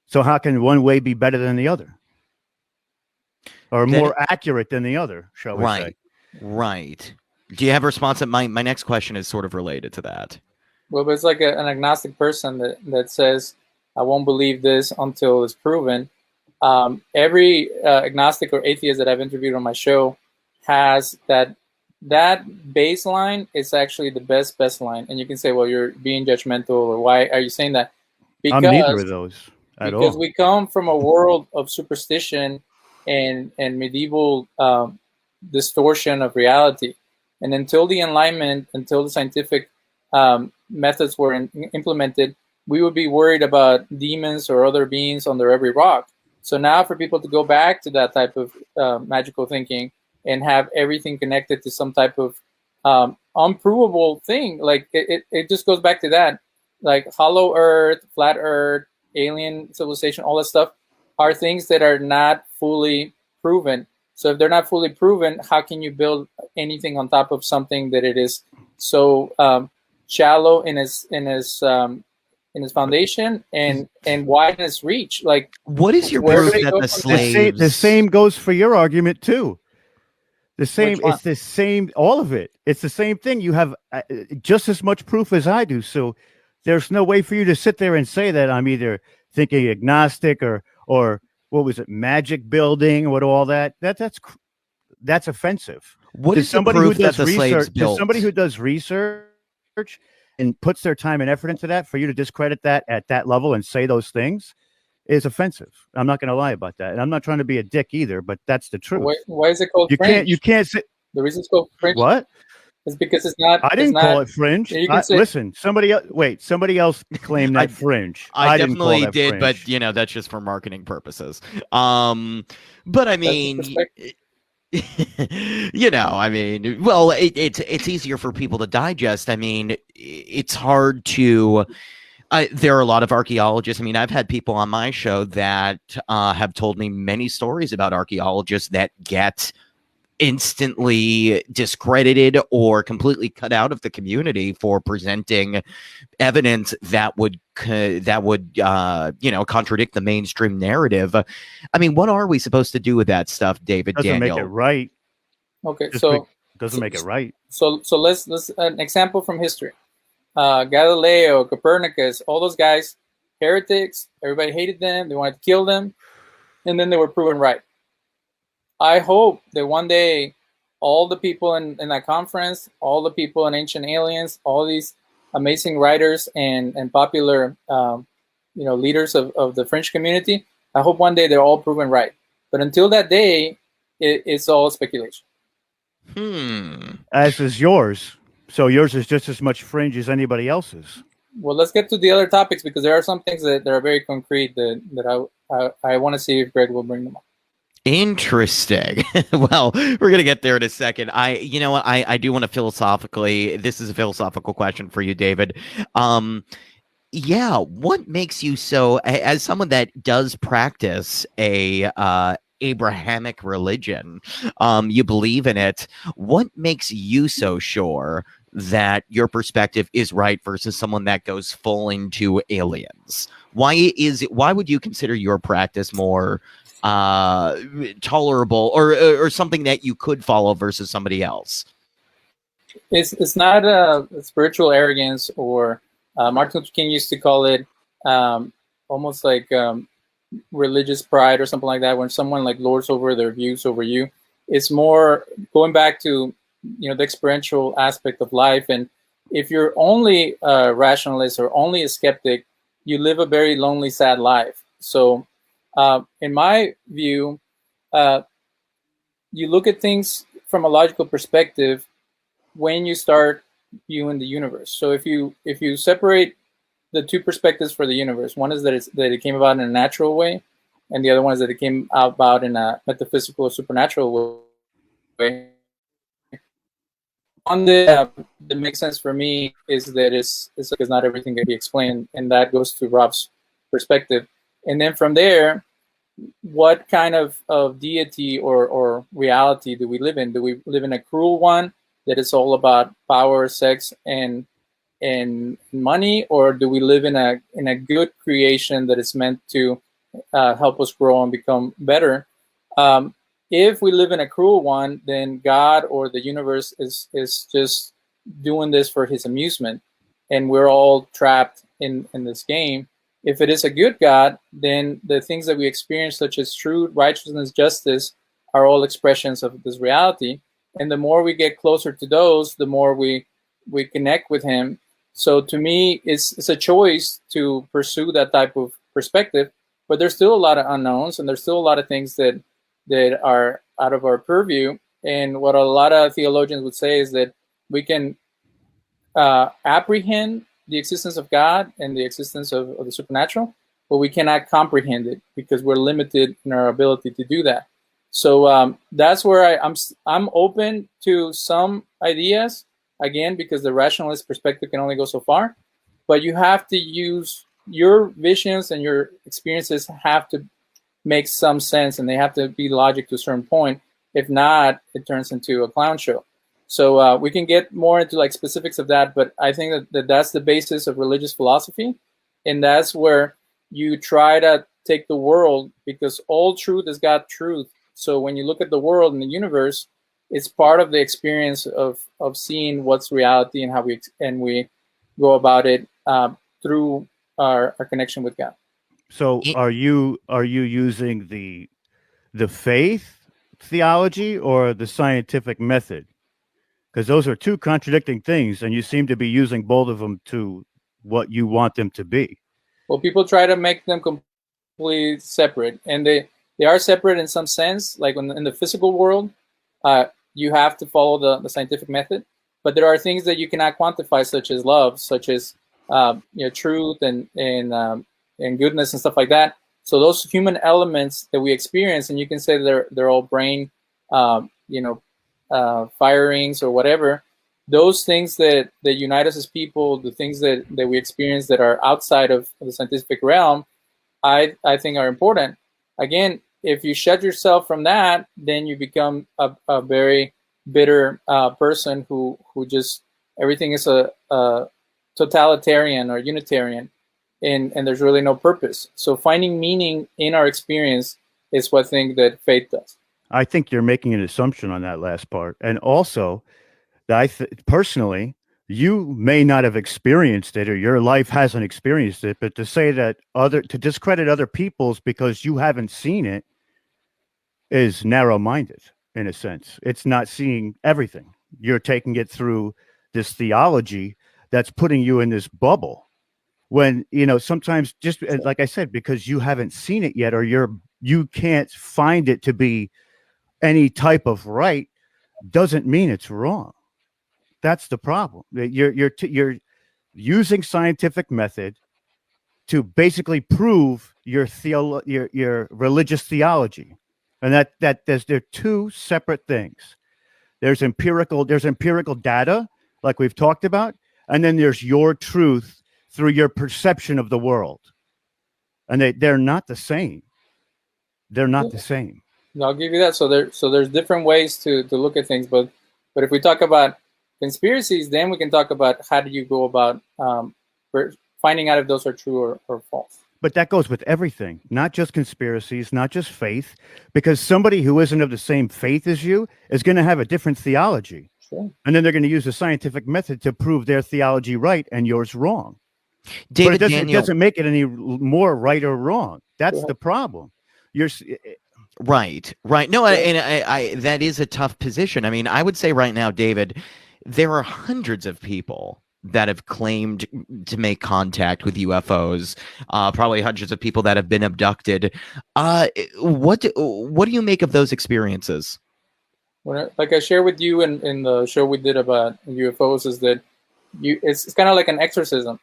So how can one way be better than the other, or more accurate than the other? Shall we say? Right. Do you have a response? My next question is sort of related to that. Well, but it's like an agnostic person that says, I won't believe this until it's proven. Every agnostic or atheist that I've interviewed on my show has that baseline is actually the best line. And you can say, well, you're being judgmental, or why are you saying that? Because I'm neither of those at all. Because we come from a world of superstition and medieval distortion of reality. And until the Enlightenment, until the scientific methods were implemented, we would be worried about demons or other beings under every rock. So now for people to go back to that type of magical thinking and have everything connected to some type of unprovable thing, like it just goes back to that, like hollow earth, flat earth, alien civilization, all that stuff are things that are not fully proven. So if they're not fully proven, how can you build anything on top of something that it is so shallow in its foundation and wide in its reach? Like, what is your where do proof they that go the from there? slaves? The same goes for your argument too. The same, Which one? it's the same, all of it. It's the same thing. You have just as much proof as I do. So there's no way for you to sit there and say that I'm either thinking agnostic or what was it, magic building, what all that. That's offensive. What Does is the somebody who proof that does the slaves research? Does built? somebody who does research and puts their time and effort into that, for you to discredit that at that level and say those things is offensive. I'm not going to lie about that, and I'm not trying to be a dick either, but that's the truth. Why is it called You Fringe? can't say The reason it's called Fringe what? is because it's not. I didn't call it Fringe. You can say, Listen, somebody else claimed that Fringe. I didn't call definitely that did, Fringe. but that's just for marketing purposes. But I mean, I mean, well, it's easier for people to digest. I mean, it's hard to. There are a lot of archaeologists. I mean, I've had people on my show that have told me many stories about archaeologists that get instantly discredited or completely cut out of the community for presenting evidence that would contradict the mainstream narrative. I mean, what are we supposed to do with that stuff, David? Doesn't Daniel? make it right. okay, Doesn't make it right. So let's an example from history. Galileo, Copernicus, all those guys, heretics. Everybody hated them. They wanted to kill them, and then they were proven right. I hope that one day all the people in that conference, all the people in Ancient Aliens, all these amazing writers and popular leaders of the French community, I hope one day they're all proven right. But until that day, it's all speculation. As is yours. So yours is just as much Fringe as anybody else's. Well, let's get to the other topics, because there are some things that are very concrete that I want to see if Greg will bring them up. Interesting. Well, we're gonna get there in a second. I do want to philosophically. This is a philosophical question for you, David. What makes you so, as someone that does practice a Abrahamic religion, you believe in it? What makes you so sure that your perspective is right versus someone that goes full into aliens? Why would you consider your practice more tolerable or something that you could follow versus somebody else? It's not a spiritual arrogance, or Martin Luther King used to call it almost like religious pride or something like that, when someone like lords over their views over you. It's more going back to the experiential aspect of life. And if you're only a rationalist or only a skeptic, you live a very lonely, sad life. So in my view, you look at things from a logical perspective when you start viewing the universe. So if you separate the two perspectives for the universe, one is that it came about in a natural way, and the other one is that it came about in a metaphysical or supernatural way. One that makes sense for me is that it's because not everything can be explained, and that goes to Rob's perspective. And then from there, what kind of deity or reality do we live in? Do we live in a cruel one that is all about power, sex, and money, or do we live in a good creation that is meant to help us grow and become better? If we live in a cruel one, then God or the universe is just doing this for his amusement, and we're all trapped in this game. If it is a good God, then the things that we experience, such as truth, righteousness, justice, are all expressions of this reality. And the more we get closer to those, the more we connect with him. So to me, it's a choice to pursue that type of perspective, but there's still a lot of unknowns, and there's still a lot of things that are out of our purview. And what a lot of theologians would say is that we can apprehend the existence of God and the existence of the supernatural, but we cannot comprehend it because we're limited in our ability to do that. So that's where I'm open to some ideas, again, because the rationalist perspective can only go so far. But you have to use your visions, and your experiences have to make some sense, and they have to be logic to a certain point. If not, it turns into a clown show. So we can get more into like specifics of that, but I think that that's the basis of religious philosophy, and that's where you try to take the world, because all truth is God truth. So when you look at the world and the universe, it's part of the experience of seeing what's reality and how we go about it through our connection with God. So are you using the faith theology or the scientific method? Because those are two contradicting things, and you seem to be using both of them to what you want them to be. Well, people try to make them completely separate, and they are separate in some sense. Like in the physical world, you have to follow the scientific method, but there are things that you cannot quantify, such as love, such as truth and goodness and stuff like that. So those human elements that we experience, and you can say they're all brain, firings or whatever. Those things that unite us as people, the things that we experience that are outside of the scientific realm, I think are important. Again, if you shut yourself from that, then you become a very bitter person who just everything is a totalitarian or unitarian, and there's really no purpose. So finding meaning in our experience is what I think that faith does. I think you're making an assumption on that last part, and also personally, you may not have experienced it, or your life hasn't experienced it, but to say that to discredit other people's because you haven't seen it is narrow-minded in a sense. It's not seeing everything. You're taking it through this theology that's putting you in this bubble. When, sometimes, just like I said, because you haven't seen it yet, or you can't find it to be any type of right, doesn't mean it's wrong. That's the problem. You're using scientific method to basically prove your religious theology, and that they're two separate things. There's empirical data, like we've talked about, and then there's your truth through your perception of the world, and they're not the same. They're not the same. I'll give you that. So there's different ways to look at things, but if we talk about conspiracies, then we can talk about how do you go about finding out if those are true or false. But that goes with everything, not just conspiracies, not just faith, because somebody who isn't of the same faith as you is going to have a different theology. Sure. And then they're going to use the scientific method to prove their theology right and yours wrong. David, but it doesn't make it any more right or wrong. That's the problem. Right. No, I that is a tough position. I mean, I would say right now, David, there are hundreds of people that have claimed to make contact with UFOs, probably hundreds of people that have been abducted. What do you make of those experiences? Like I shared with you in the show we did about UFOs, is that it's kind of like an exorcism.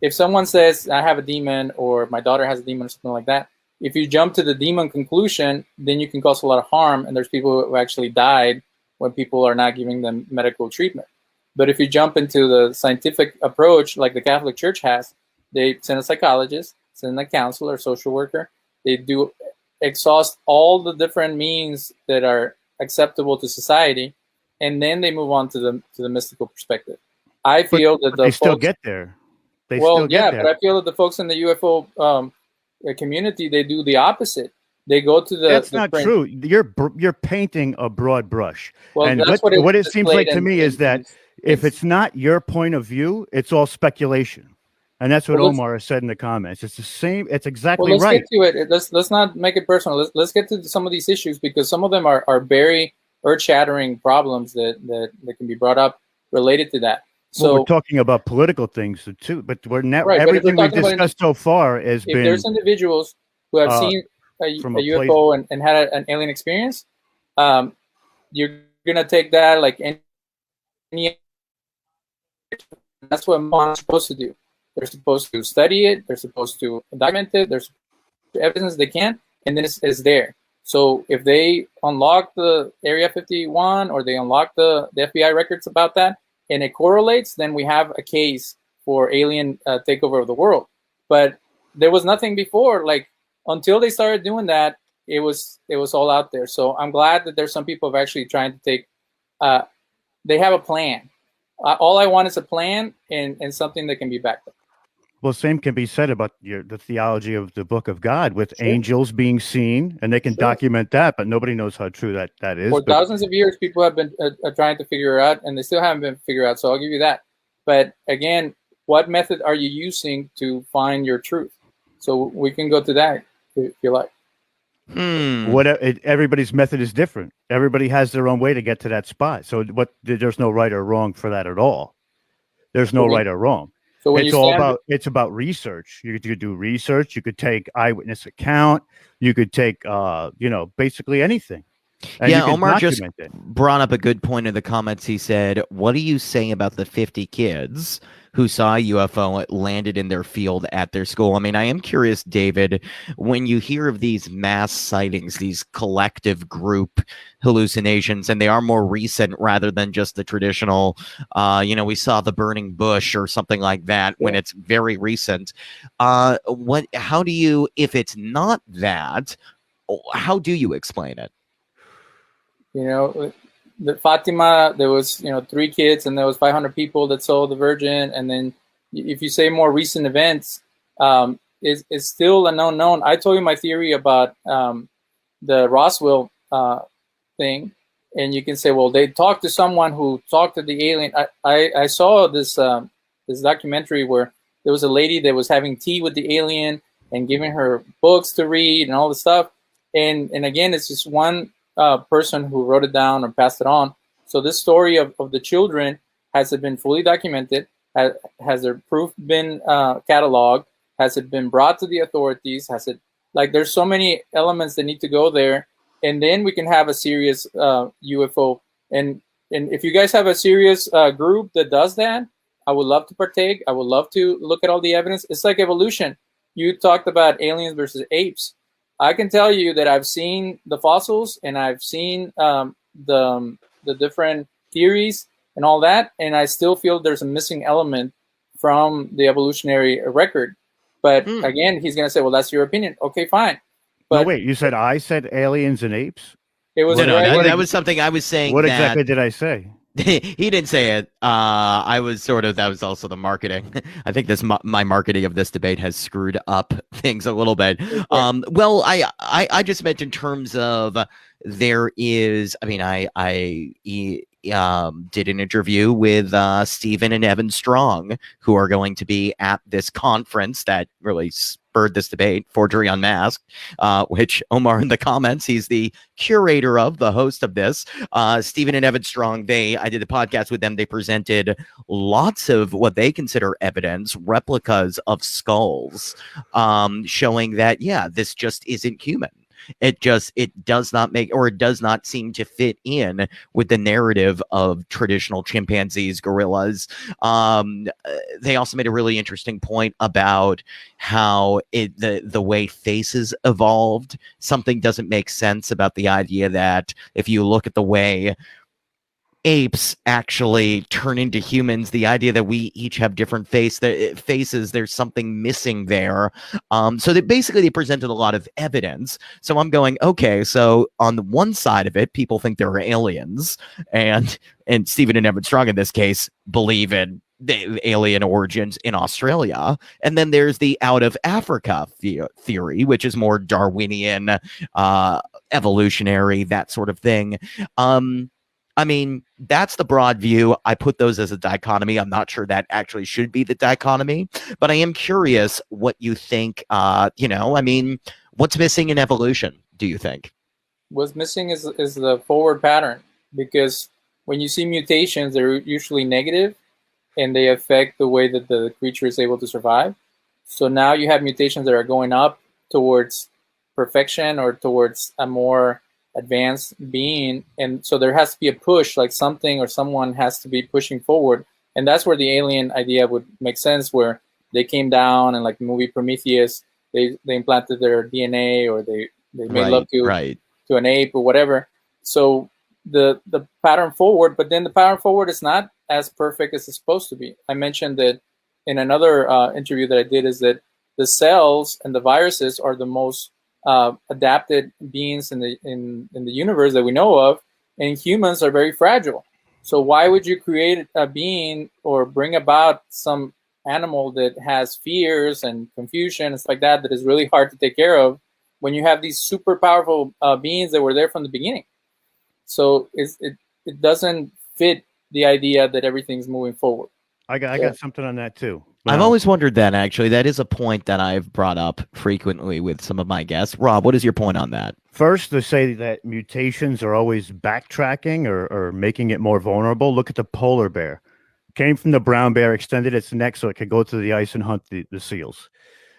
If someone says, I have a demon, or my daughter has a demon, or something like that, if you jump to the demon conclusion, then you can cause a lot of harm, and there's people who actually died when people are not giving them medical treatment. But if you jump into the scientific approach, like the Catholic Church has, they send a psychologist, send a counselor, social worker. They do exhaust all the different means that are acceptable to society, and then they move on to the mystical perspective. I feel that they still get there. But I feel that the folks in the UFO community, they do the opposite. They go to the. That's not true. You're painting a broad brush. Well, and that's what it seems like to me is that if it's not your point of view, it's all speculation. And that's what Omar has said in the comments. It's the same. It's exactly right. Let's get to it. Let's not make it personal. Let's get to some of these issues, because some of them are very earth-shattering problems that can be brought up related to that. So we're talking about political things too, but everything we've discussed so far has been. If there's individuals who have seen a UFO and had an alien experience, you're gonna take that like any. That's what I'm supposed to do. They're supposed to study it. They're supposed to document it. There's evidence they can, and then it's there. So if they unlock the Area 51 or they unlock the FBI records about that, and it correlates, then we have a case for alien takeover of the world. But there was nothing before. Like, until they started doing that, it was all out there. So I'm glad that there's some people who have actually trying to take. They have a plan. All I want is a plan and something that can be backed up. Well, same can be said about the theology of the Book of God, with Sure. angels being seen, and they can Sure. document that, but nobody knows how true that is. For thousands of years, people have been trying to figure it out, and they still haven't been figured out. So I'll give you that. But again, what method are you using to find your truth? So we can go to that if you like. Everybody's method is different. Everybody has their own way to get to that spot. So there's no right or wrong for that at all. There's no right or wrong. So when it's about research. You could do research. You could take eyewitness account. You could take basically anything. And Omar just brought up a good point in the comments. He said, "What are you saying about the 50 kids who saw a UFO landed in their field at their school?" I mean, I am curious, David, when you hear of these mass sightings, these collective group hallucinations, and they are more recent rather than just the traditional, we saw the burning bush or something like that, when it's very recent. How do you, if it's not that, how do you explain it? The Fatima, there was 3 kids, and there was 500 people that saw the Virgin. And then if you say more recent events, it's still an unknown. I told you my theory about the Roswell thing, and you can say, well, they talked to someone who talked to the alien. I saw this documentary where there was a lady that was having tea with the alien and giving her books to read and all this stuff. And again, it's just one person who wrote it down or passed it on. So this story of the children, has it been fully documented? Has their proof been cataloged? Has it been brought to the authorities? There's so many elements that need to go there, and then we can have a serious UFO. And if you guys have a serious group that does that, I would love to partake. I would love to look at all the evidence. It's like evolution. You talked about aliens versus apes. I can tell you that I've seen the fossils, and I've seen the different theories and all that, and I still feel there's a missing element from the evolutionary record. But again, he's going to say, well, that's your opinion. Okay, fine. But no, wait, you said I said aliens and apes? It was that was something I was saying. What exactly did I say? He didn't say it. That was also the marketing. I think my marketing of this debate has screwed up things a little bit. Well, I just meant in terms of there is, I did an interview with Stephen and Evan Strong, who are going to be at this conference that really spurred this debate, Forgery Unmasked, which Omar in the comments, he's the curator of, the host of this. Stephen and Evan Strong, I did a podcast with them. They presented lots of what they consider evidence, replicas of skulls, showing that, this just isn't human. It does not seem to fit in with the narrative of traditional chimpanzees, gorillas. They also made a really interesting point about how the way faces evolved. Something doesn't make sense about the idea that if you look at the way apes actually turn into humans, the idea that we each have different faces, there's something missing there. So they presented a lot of evidence. So I'm going, okay, so on the one side of it, people think there are aliens, and Stephen and Evan Strong in this case believe in the alien origins in Australia. And then there's the out of Africa theory, which is more Darwinian, evolutionary, that sort of thing. That's the broad view. I put those as a dichotomy. I'm not sure that actually should be the dichotomy, but I am curious what you think. What's missing in evolution, do you think? What's missing is the forward pattern, because when you see mutations, they're usually negative, and they affect the way that the creature is able to survive. So now you have mutations that are going up towards perfection or towards a more advanced being, and so there has to be a push, like something or someone has to be pushing forward, and that's where the alien idea would make sense, where they came down, and like the movie Prometheus, they implanted their DNA, or they made love to an ape or whatever. So the pattern forward, but then the pattern forward is not as perfect as it's supposed to be. I mentioned that in another interview that I did, is that the cells and the viruses are the most adapted beings in the universe that we know of, and humans are very fragile. So why would you create a being or bring about some animal that has fears and confusion and stuff like that is really hard to take care of, when you have these super powerful beings that were there from the beginning? So it doesn't fit the idea that everything's moving forward. I got something on that too. I've always wondered that, actually. That is a point that I've brought up frequently with some of my guests. Rob, what is your point on that? First, to say that mutations are always backtracking or making it more vulnerable. Look at the polar bear. Came from the brown bear, extended its neck so it could go to the ice and hunt the seals.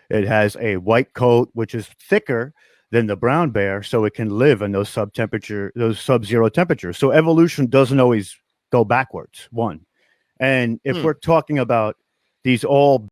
It has a white coat, which is thicker than the brown bear, so it can live in those sub-zero temperatures. So evolution doesn't always go backwards, one. And if we're talking about these all